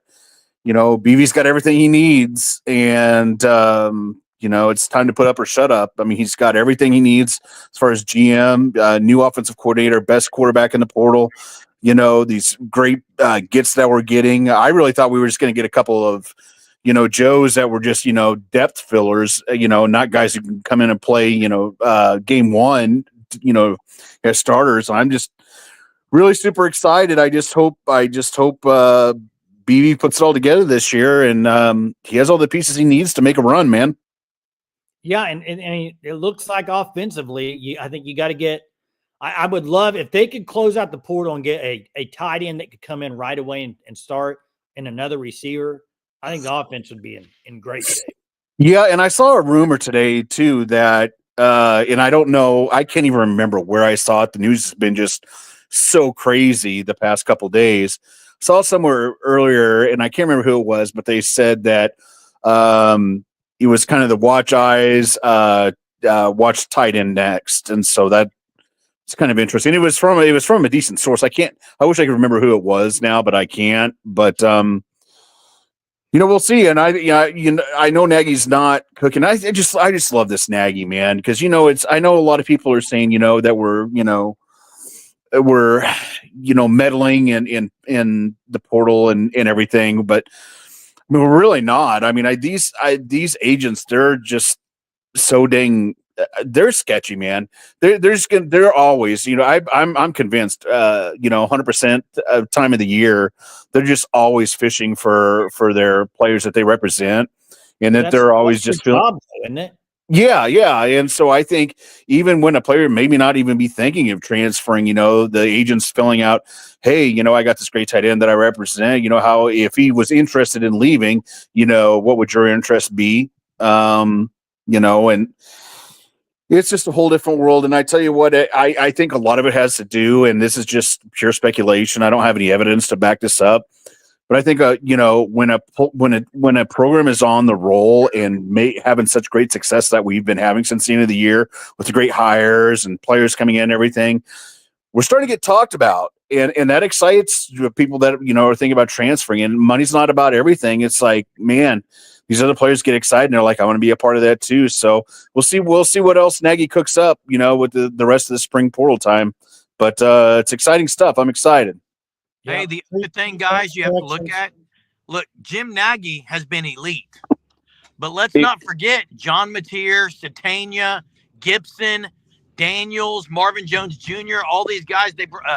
BV's got everything he needs, and it's time to put up or shut up. I mean, he's got everything he needs as far as GM, new offensive coordinator, best quarterback in the portal. These great gets that we're getting. I really thought we were just going to get a couple of Joes that were just, depth fillers, not guys who can come in and play, game one, as starters. I'm just really super excited. I just hope BB puts it all together this year, and he has all the pieces he needs to make a run, man. Yeah. And it looks like offensively, I think you got to get, I would love if they could close out the portal and get a tight end that could come in right away and start, and another receiver. I think the offense would be in great shape. Yeah, and I saw a rumor today too that, and I don't know, I can't even remember where I saw it. The news has been just so crazy the past couple of days. Saw somewhere earlier, and I can't remember who it was, but they said that it was kind of the watch eyes, watch tight end next, and so that it's kind of interesting. It was from a decent source. I wish I could remember who it was now, but I can't. But we'll see. And I know Naggie's not cooking. I just love this Naggie, man, because I know a lot of people are saying that we're meddling in the portal and everything, but I mean, we're really not. I mean, these agents, they're just so dang. They're sketchy, man. They're always, I'm convinced, 100% of time of the year, they're just always fishing for their players that they represent, and that they're always just feeling, isn't it? Yeah. And so I think even when a player maybe not even be thinking of transferring, the agent's filling out, hey, I got this great tight end that I represent, how, if he was interested in leaving, what would your interest be? And it's just a whole different world. And I tell you what, I think a lot of it has to do, and this is just pure speculation, I don't have any evidence to back this up, but I think, when a program is on the roll and having such great success that we've been having since the end of the year with the great hires and players coming in and everything, we're starting to get talked about. And that excites people that, are thinking about transferring, and money's not about everything. It's like, man, these other players get excited and they're like, I want to be a part of that too. So we'll see what else Naggie cooks up, with the rest of the spring portal time. But it's exciting stuff. I'm excited. Hey, the other thing, guys, you have to look, Jim Naggie has been elite. But let's not forget John Mateer, Satania, Gibson, Daniels, Marvin Jones Jr., all these guys,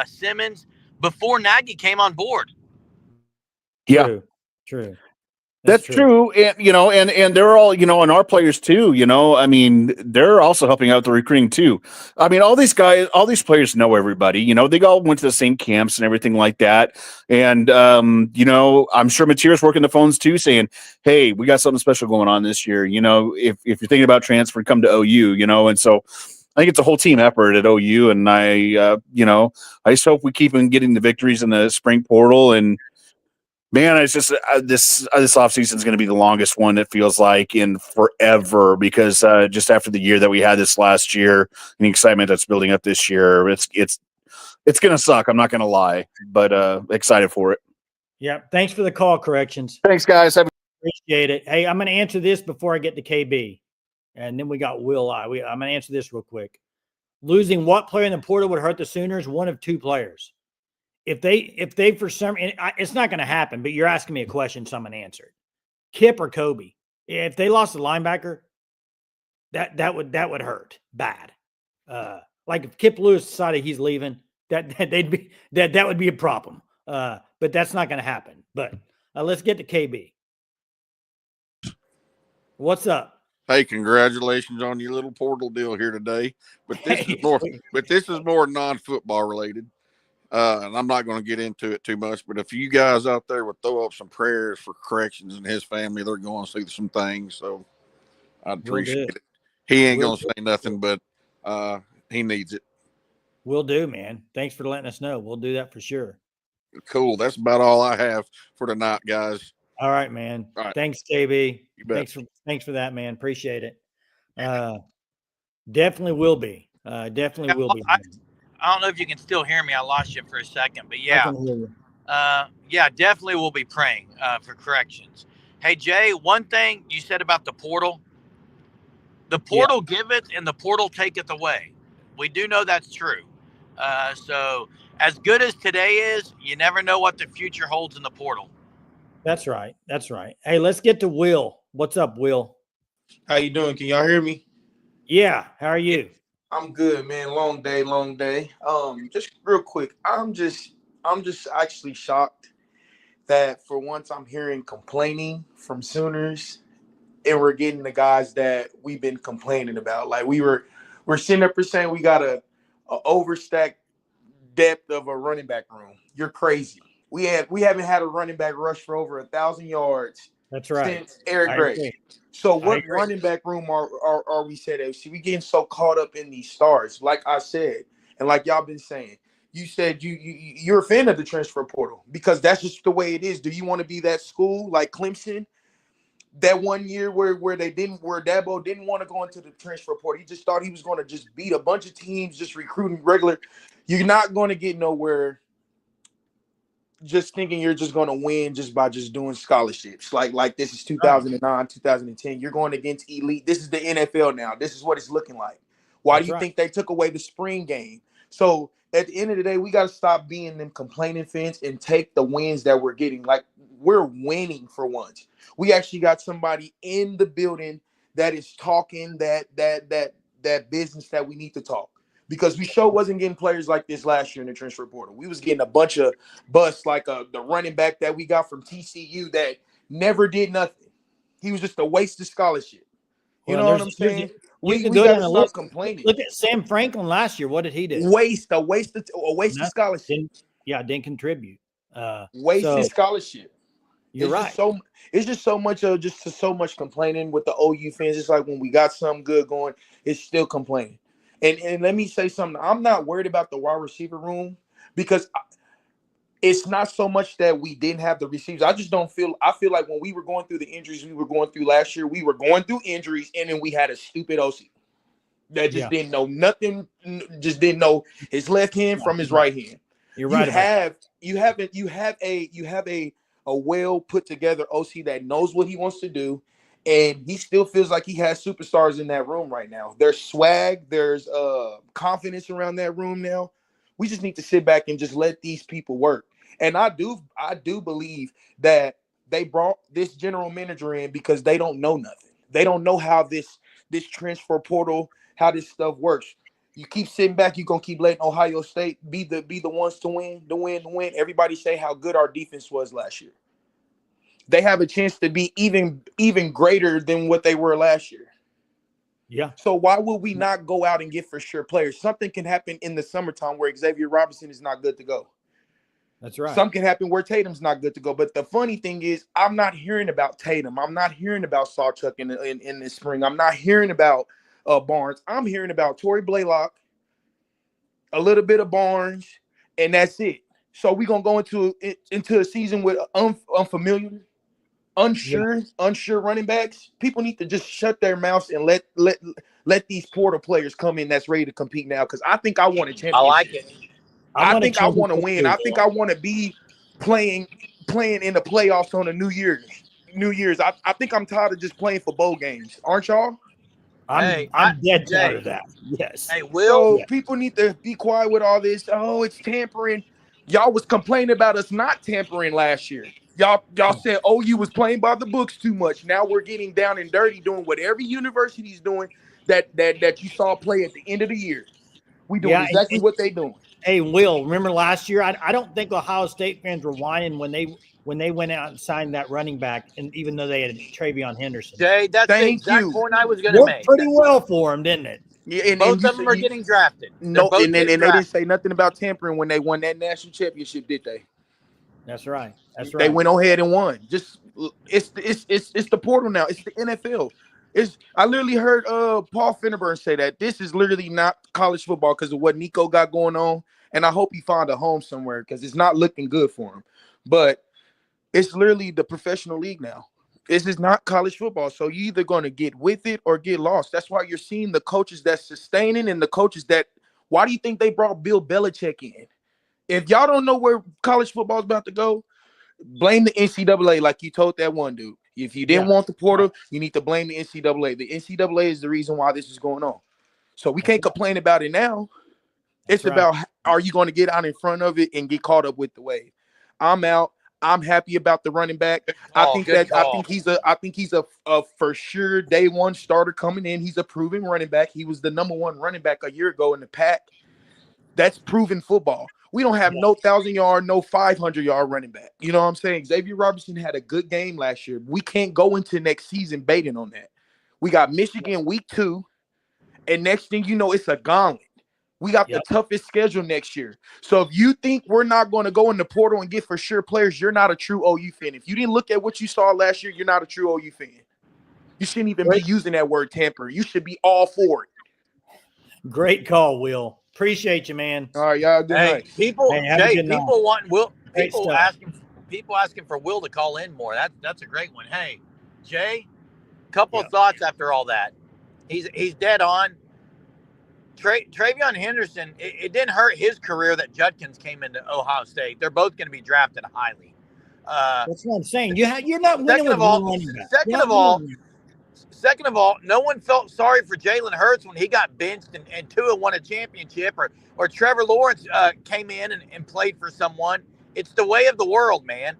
Simmons. before Naggie came on board. True. True. That's true. And, and they're all, and our players too, I mean, they're also helping out the recruiting too. I mean, all these players know everybody, they all went to the same camps and everything like that. And, I'm sure Mateer's working the phones too, saying, hey, we got something special going on this year. If you're thinking about transfer, come to OU, and so I think it's a whole team effort at OU. And I just hope we keep on getting the victories in the spring portal. And, man, it's just this offseason is going to be the longest one, it feels like, in forever, because just after the year that we had this last year and the excitement that's building up this year, it's going to suck. I'm not going to lie, but excited for it. Yeah. Thanks for the call, Corrections. Thanks, guys. Appreciate it. Hey, I'm going to answer this before I get to KB. And then we got Will. I'm going to answer this real quick. Losing what player in the portal would hurt the Sooners? One of two players. If they for some, it's not going to happen, but you're asking me a question, so I'm going to answer it. Kip or Kobe? If they lost the linebacker, that would hurt bad. Like if Kip Lewis decided he's leaving, that would be a problem. But that's not going to happen. But let's get to KB. What's up? Hey, congratulations on your little portal deal here today. But this is more non-football related. And I'm not going to get into it too much, but if you guys out there would throw up some prayers for Corrections and his family, they're going through some things. So I'd appreciate it. He ain't going to say nothing, but he needs it. Will do, man. Thanks for letting us know. We'll do that for sure. Cool. That's about all I have for tonight, guys. All right, man. All right. Thanks, KB. You bet. Thanks for that, man. Appreciate it. Definitely will be. Definitely will be. I don't know if you can still hear me. I lost you for a second, but yeah. I can hear you. Yeah, definitely will be praying for Corrections. Hey, Jay, one thing you said about the portal. The portal giveth and the portal taketh away. We do know that's true. So as good as today is, you never know what the future holds in the portal. That's right. That's right. Hey, let's get to Will. What's up, Will? How you doing? Can y'all hear me? Yeah. How are you? I'm good, man. Long day. Just real quick. I'm just actually shocked that for once I'm hearing complaining from Sooners and we're getting the guys that we've been complaining about. Like we're sitting up here saying we got a overstacked depth of a running back room. You're crazy. We haven't had a running back rush for over 1,000 yards. That's right. Since Eric Gray. So what running back room are we set at? See, we getting so caught up in these stars, like I said, and like y'all been saying. You said you're a fan of the transfer portal because that's just the way it is. Do you want to be that school like Clemson? That one year where Dabo didn't want to go into the transfer portal. He just thought he was going to just beat a bunch of teams, just recruiting regular. You're not going to get nowhere just thinking you're just going to win just by just doing scholarships. Like this is 2009, 2010. You're going against elite. This is the NFL now. This is what it's looking like. Why do you think they took away the spring game? So at the end of the day, we got to stop being them complaining fans and take the wins that we're getting. Like we're winning for once. We actually got somebody in the building that is talking that business that we need to talk. Because we sure wasn't getting players like this last year in the transfer portal. We was getting a bunch of busts like the running back that we got from TCU that never did nothing. He was just a waste of scholarship. You know what I'm saying? We got to stop complaining. Look at Sam Franklin last year. What did he do? A waste of scholarship. Didn't contribute. Wasted scholarship. You're right. It's just so much complaining with the OU fans. It's like when we got something good going, it's still complaining. And let me say something. I'm not worried about the wide receiver room because it's not so much that we didn't have the receivers. I feel like when we were going through the injuries we were going through last year, we were going through injuries and then we had a stupid OC that just didn't know nothing, just didn't know his left hand from his right hand. You're right. You have a well put together OC that knows what he wants to do. And he still feels like he has superstars in that room right now. There's swag, there's confidence around that room now. We just need to sit back and just let these people work. And I do believe that they brought this general manager in because they don't know nothing. They don't know how this transfer portal, how this stuff works. You keep sitting back, you're gonna keep letting Ohio State be the ones to win. Everybody say how good our defense was last year. They have a chance to be even greater than what they were last year. Yeah. So why would we not go out and get for sure players? Something can happen in the summertime where Xavier Robinson is not good to go. That's right. Something can happen where Tatum's not good to go. But the funny thing is, I'm not hearing about Tatum. I'm not hearing about Sawchuk in this spring. I'm not hearing about Barnes. I'm hearing about Torrey Blaylock, a little bit of Barnes, and that's it. So we're gonna go into a season with unfamiliar, unsure running backs. People need to just shut their mouths and let these portal players come in that's ready to compete now. Because I think I want a championship. I like it. I think I want to win. I think I want to be playing in the playoffs on the New Year's. I think I'm tired of just playing for bowl games. Aren't y'all? I'm dead tired of that. Yes. Hey, Will. So people need to be quiet with all this. Oh, it's tampering. Y'all was complaining about us not tampering last year. Y'all said OU was playing by the books too much. Now we're getting down and dirty, doing what every university's doing that you saw play at the end of the year. We doing exactly what they doing. Hey, Will, remember last year? I don't think Ohio State fans were whining when they went out and signed that running back, and even though they had Travion Henderson. Jay, that's the exact point I was going to make. Pretty well for him, didn't it? Yeah, and both of them are getting drafted. No, and they didn't say nothing about tampering when they won that national championship, did they? That's right. That's right. They went ahead and won. Just it's the portal now. It's the NFL. I literally heard Paul Finneburn say that this is literally not college football because of what Nico got going on. And I hope he found a home somewhere because it's not looking good for him. But it's literally the professional league now. This is not college football. So you're either going to get with it or get lost. That's why you're seeing the coaches that's sustaining and the coaches that – why do you think they brought Bill Belichick in? If y'all don't know where college football is about to go, blame the NCAA like you told that one dude. If you didn't want the portal, you need to blame the NCAA. The NCAA is the reason why this is going on. So we can't complain about it now. It's about, are you going to get out in front of it and get caught up with the wave? I'm out. I'm happy about the running back. I think he's a for sure day one starter coming in. He's a proven running back. He was the number one running back a year ago in the pack. That's proven football. We don't have no 1,000-yard, no 500-yard running back. You know what I'm saying? Xavier Robinson had a good game last year. We can't go into next season baiting on that. We got Michigan week 2, and next thing you know, it's a gauntlet. We got the toughest schedule next year. So if you think we're not going to go in the portal and get for sure players, you're not a true OU fan. If you didn't look at what you saw last year, you're not a true OU fan. You shouldn't even be using that word tamper. You should be all for it. Great call, Will. Appreciate you, man. All right, y'all. Good night. People want Will. People asking for Will to call in more. That's a great one. Hey, Jay, couple of thoughts after all that. He's dead on. Travion Henderson, it didn't hurt his career that Judkins came into Ohio State. They're both going to be drafted highly. That's what I'm saying. You're not winning with one running back. Second of all, no one felt sorry for Jalen Hurts when he got benched and Tua won a championship, or Trevor Lawrence came in and played for someone. It's the way of the world, man.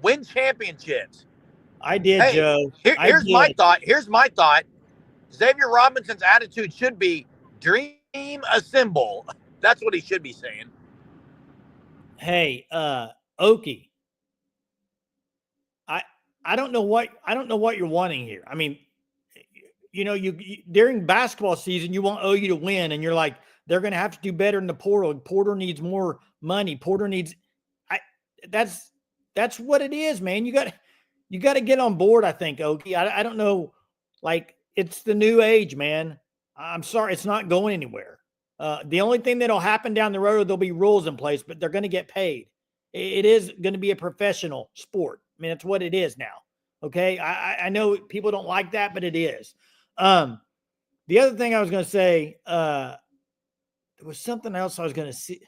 Win championships. I did, Joe. Here's my thought. Xavier Robinson's attitude should be dream assemble. That's what he should be saying. Hey, Okie. I don't know what you're wanting here. I mean, you know, you during basketball season, you want OU to win, and you're like, they're going to have to do better in the portal. Porter needs more money. Porter needs. That's what it is, man. You got to get on board. I think, Okie. I don't know, like it's the new age, man. I'm sorry, it's not going anywhere. The only thing that'll happen down the road, there'll be rules in place, but they're going to get paid. It is going to be a professional sport. I mean, that's what it is now. Okay. I know people don't like that, but it is. The other thing I was going to say, there was something else I was going to see.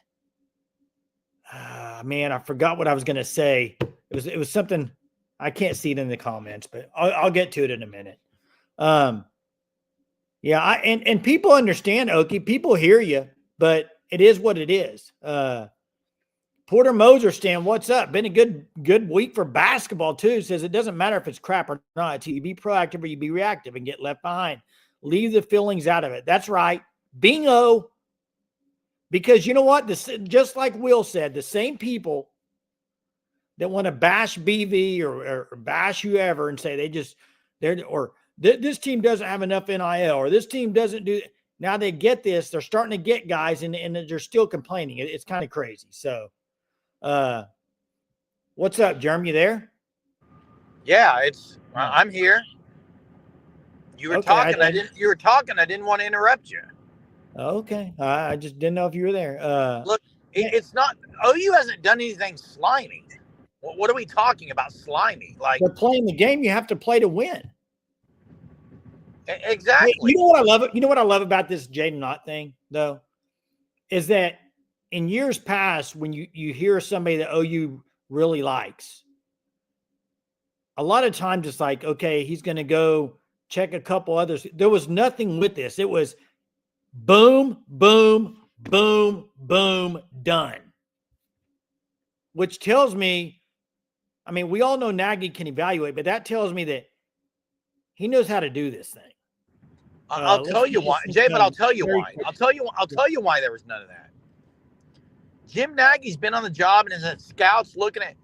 Man, I forgot what I was going to say. It was something, I can't see it in the comments, but I'll get to it in a minute. Yeah, and people understand, Okie. People hear you, but it is what it is. Porter Moser, Stan, what's up? Been a good week for basketball, too. Says it doesn't matter if it's crap or not. You be proactive or you be reactive and get left behind. Leave the feelings out of it. That's right. Bingo. Because you know what? This, just like Will said, the same people that want to bash BV or bash whoever and say this team doesn't have enough NIL or this team doesn't do. Now they get this, they're starting to get guys and they're still complaining. It's kind of crazy. So, what's up, Jerm? You there? Yeah, I'm here. You were Okay, talking. You were talking. I didn't want to interrupt you. Okay, I just didn't know if you were there. Look, it's not. OU hasn't done anything slimy. What are we talking about? Slimy? Like they're playing the game you have to play to win. Exactly. Hey, you know what I love? You know what I love about this Jaydn Knott thing, though, is that in years past, when you hear somebody that OU really likes, a lot of times it's like, okay, he's going to go check a couple others. There was nothing with this. It was boom, boom, boom, boom, done. Which tells me, I mean, we all know Naggie can evaluate, but that tells me that he knows how to do this thing. I'll tell you why, Jay. But I'll tell you why. I'll tell you why there was none of that. Jim Nagy's been on the job and his scouts looking at.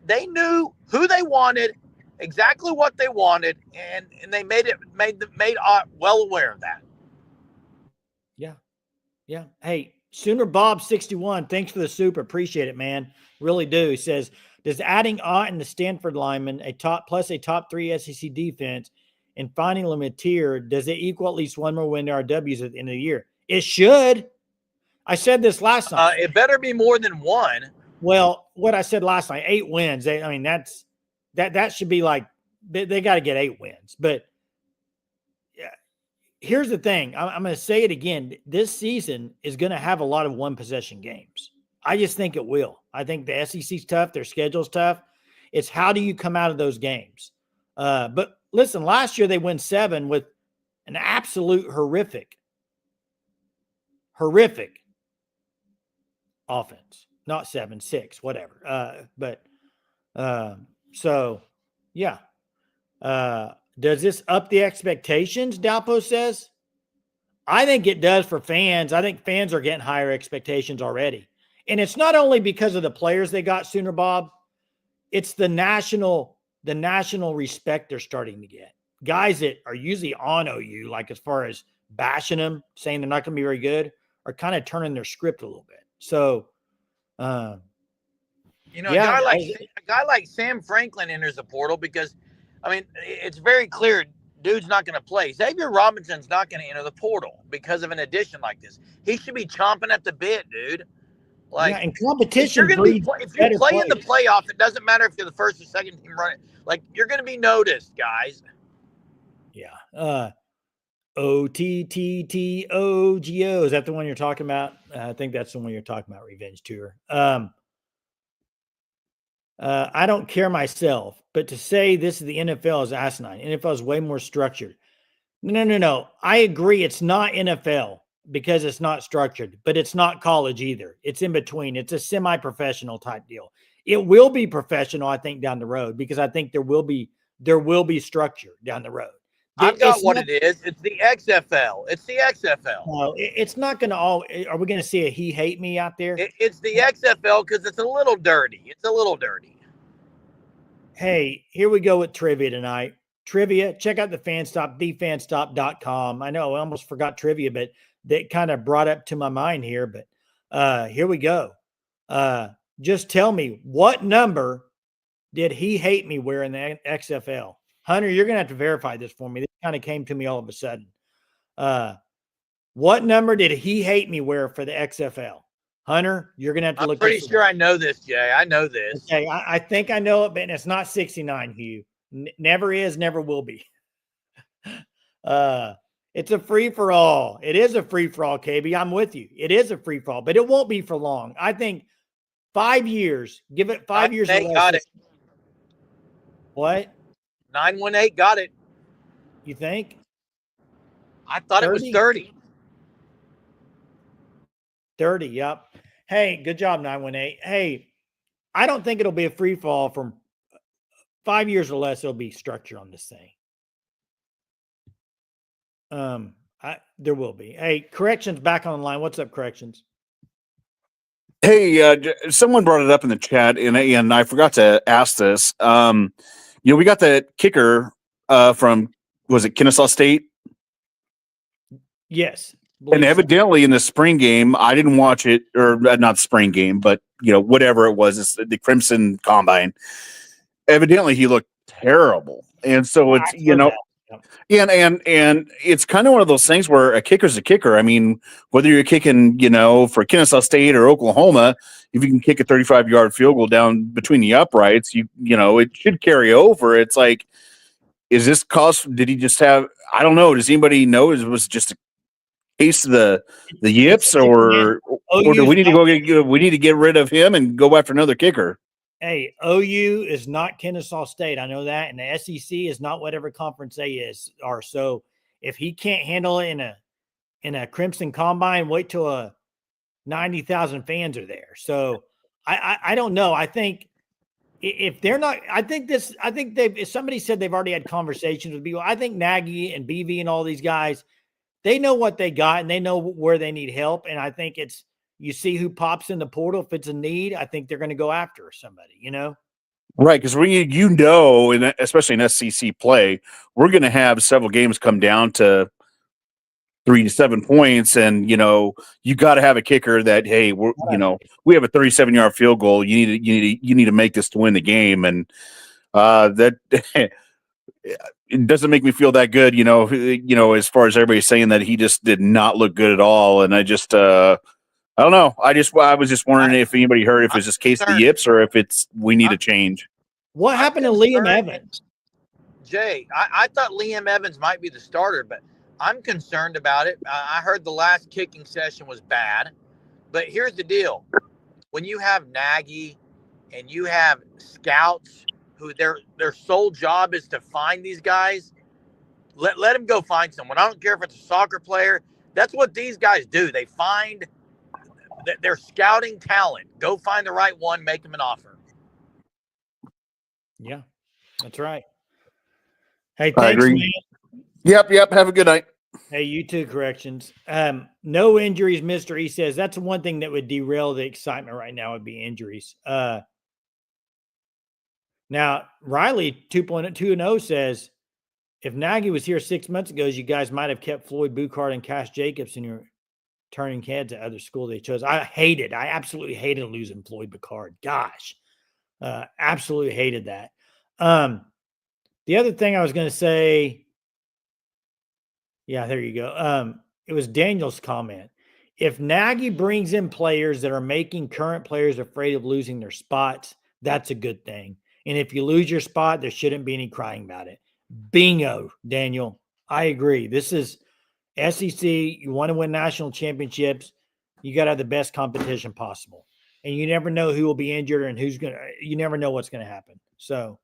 They knew who they wanted, exactly what they wanted, and they made well aware of that. Yeah. Hey, Sooner Bob 61. Thanks for the super. Appreciate it, man. Really do. He says, does adding Ott and the Stanford lineman a top 3 SEC defense and finding Lemaitre, does it equal at least one more win to our W's at the end of the year? It should. I said this last night. It better be more than one. Well, what I said last night, 8 wins. That should be like they got to get 8 wins. But yeah, here's the thing. I'm going to say it again. This season is going to have a lot of one possession games. I just think it will. I think the SEC's tough. Their schedule's tough. It's how do you come out of those games? But listen, last year they won 7 with an absolute horrific offense. Not 7, 6, whatever. So yeah. Does this up the expectations? Dalpo says. I think it does for fans. I think fans are getting higher expectations already. And it's not only because of the players they got, Sooner Bob. It's the national respect they're starting to get. Guys that are usually on OU, like as far as bashing them, saying they're not going to be very good, are kind of turning their script a little bit. So, a guy like Sam Franklin enters the portal because, I mean, it's very clear dude's not going to play. Xavier Robinson's not going to enter the portal because of an addition like this. He should be chomping at the bit, dude. Like, in competition, if you play in the playoff, it doesn't matter if you're the first or second team running. Like, you're going to be noticed, guys. Yeah. OTTTOGO. Is that the one you're talking about? I think that's the one you're talking about, Revenge Tour. I don't care myself, but to say this is the NFL is asinine. NFL is way more structured. No. I agree. It's not NFL because it's not structured, but it's not college either. It's in between. It's a semi-professional type deal. It will be professional, I think, down the road because I think there will be structure down the road. I've got what it is. It's the XFL. It's the XFL. No, it's not going to all. Are we going to see a he hate me out there? It's the XFL because it's a little dirty. It's a little dirty. Hey, here we go with trivia tonight. Trivia. Check out the Fanstop, thefanstop.com. I know I almost forgot trivia, but that kind of brought up to my mind here. But here we go. Just tell me, what number did he hate me wear in the XFL? Hunter, you're going to have to verify this for me. This kind of came to me all of a sudden. What number did he hate me wear for the XFL? Hunter, you're going to have to look. I'm pretty sure I know this, Jay. I know this. Okay, I think I know it, but it's not 69, Hugh. Never is, never will be. It's a free-for-all. It is a free-for-all, KB. I'm with you. It is a free-for-all, but it won't be for long. I think 5 years. Give it 5 years. They got it. What? 918 got it. You think? I thought 30? It was 30. 30, yep. Hey, good job, 918. Hey, I don't think it'll be a free fall from 5 years or less. It'll be structure on this thing. There will be. Hey, Corrections back on the line. What's up, Corrections? Hey, someone brought it up in the chat, and I forgot to ask this. We got the kicker from, was it Kennesaw State? Yes. And believe so. evidently in the spring game, I didn't watch it, or not spring game, but whatever it was, it's the Crimson Combine. Evidently, he looked terrible, and so it's I heard that. Yep. and it's kind of one of those things where a kicker's a kicker. I mean, whether you're kicking, for Kennesaw State or Oklahoma, if you can kick a 35-yard field goal down between the uprights, it should carry over. It's like, is this cost? Did he just have? I don't know. Does anybody know? Was it just a case of the yips, or do we need to we need to get rid of him and go after another kicker? Hey, OU is not Kennesaw State. I know that, and the SEC is not whatever conference they are. So if he can't handle it in a Crimson Combine, wait till 90,000 fans are there. So I don't know. I think if they're not, if somebody said they've already had conversations with people. I think Naggie and BV and all these guys, they know what they got and they know where they need help. And I think you see who pops in the portal. If it's a need, I think they're going to go after somebody, Right, because and especially in SEC play, we're going to have several games come down to 3 to 7 points, and you got to have a kicker that, hey, we have a 37-yard field goal. You need to make this to win the game, and that it doesn't make me feel that good, as far as everybody saying that he just did not look good at all, and I just. I don't know. I was just wondering if anybody heard if it's just case of the yips or if we need a change. What happened to Liam Evans? Jay, I thought Liam Evans might be the starter, but I'm concerned about it. I heard the last kicking session was bad, but here's the deal. When you have Naggie and you have scouts who their sole job is to find these guys, let them go find someone. I don't care if it's a soccer player. That's what these guys do. They find – they're scouting talent. Go find the right one, make them an offer. Yeah, that's right. Hey, thanks, I agree. man. Yep. Have a good night. Hey, you too, corrections. No injuries, Mr. E says. That's one thing that would derail the excitement right now would be injuries. Now, Riley 2.2-0 says, if Naggie was here 6 months ago, you guys might have kept Floyd Buchard and Cash Jacobs in your turning heads at other school they chose. I absolutely hated losing Floyd Buchard. Gosh, absolutely hated that. The other thing I was going to say, yeah, there you go. It was Daniel's comment. If Naggie brings in players that are making current players afraid of losing their spots, that's a good thing. And if you lose your spot, there shouldn't be any crying about it. Bingo, Daniel. I agree. This is SEC. You want to win national championships, you got to have the best competition possible. And you never know who will be injured and you never know what's going to happen. So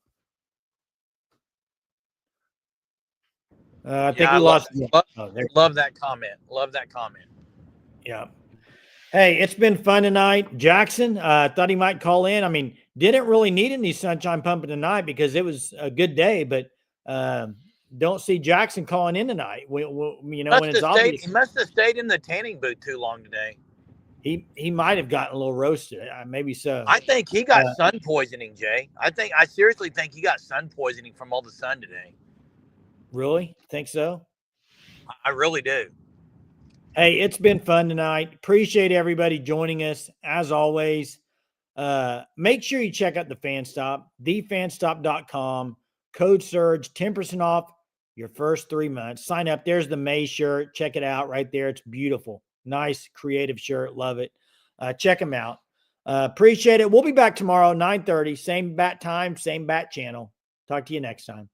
I think we lost. Love that comment. Love that comment. Yeah. Hey, it's been fun tonight. Jackson, thought he might call in. I mean, didn't really need any sunshine pumping tonight because it was a good day, but don't see Jackson calling in tonight. When it's obvious. He must have stayed in the tanning booth too long today. He might have gotten a little roasted. Maybe so. I think he got sun poisoning, Jay. I seriously think he got sun poisoning from all the sun today. Really? Think so? I really do. Hey, it's been fun tonight. Appreciate everybody joining us. As always, make sure you check out the Fan Stop, thefanstop.com. Code SURGE, 10% off your first 3 months. Sign up. There's the May shirt. Check it out right there. It's beautiful. Nice, creative shirt. Love it. Check them out. Appreciate it. We'll be back tomorrow, 9:30. Same bat time, same bat channel. Talk to you next time.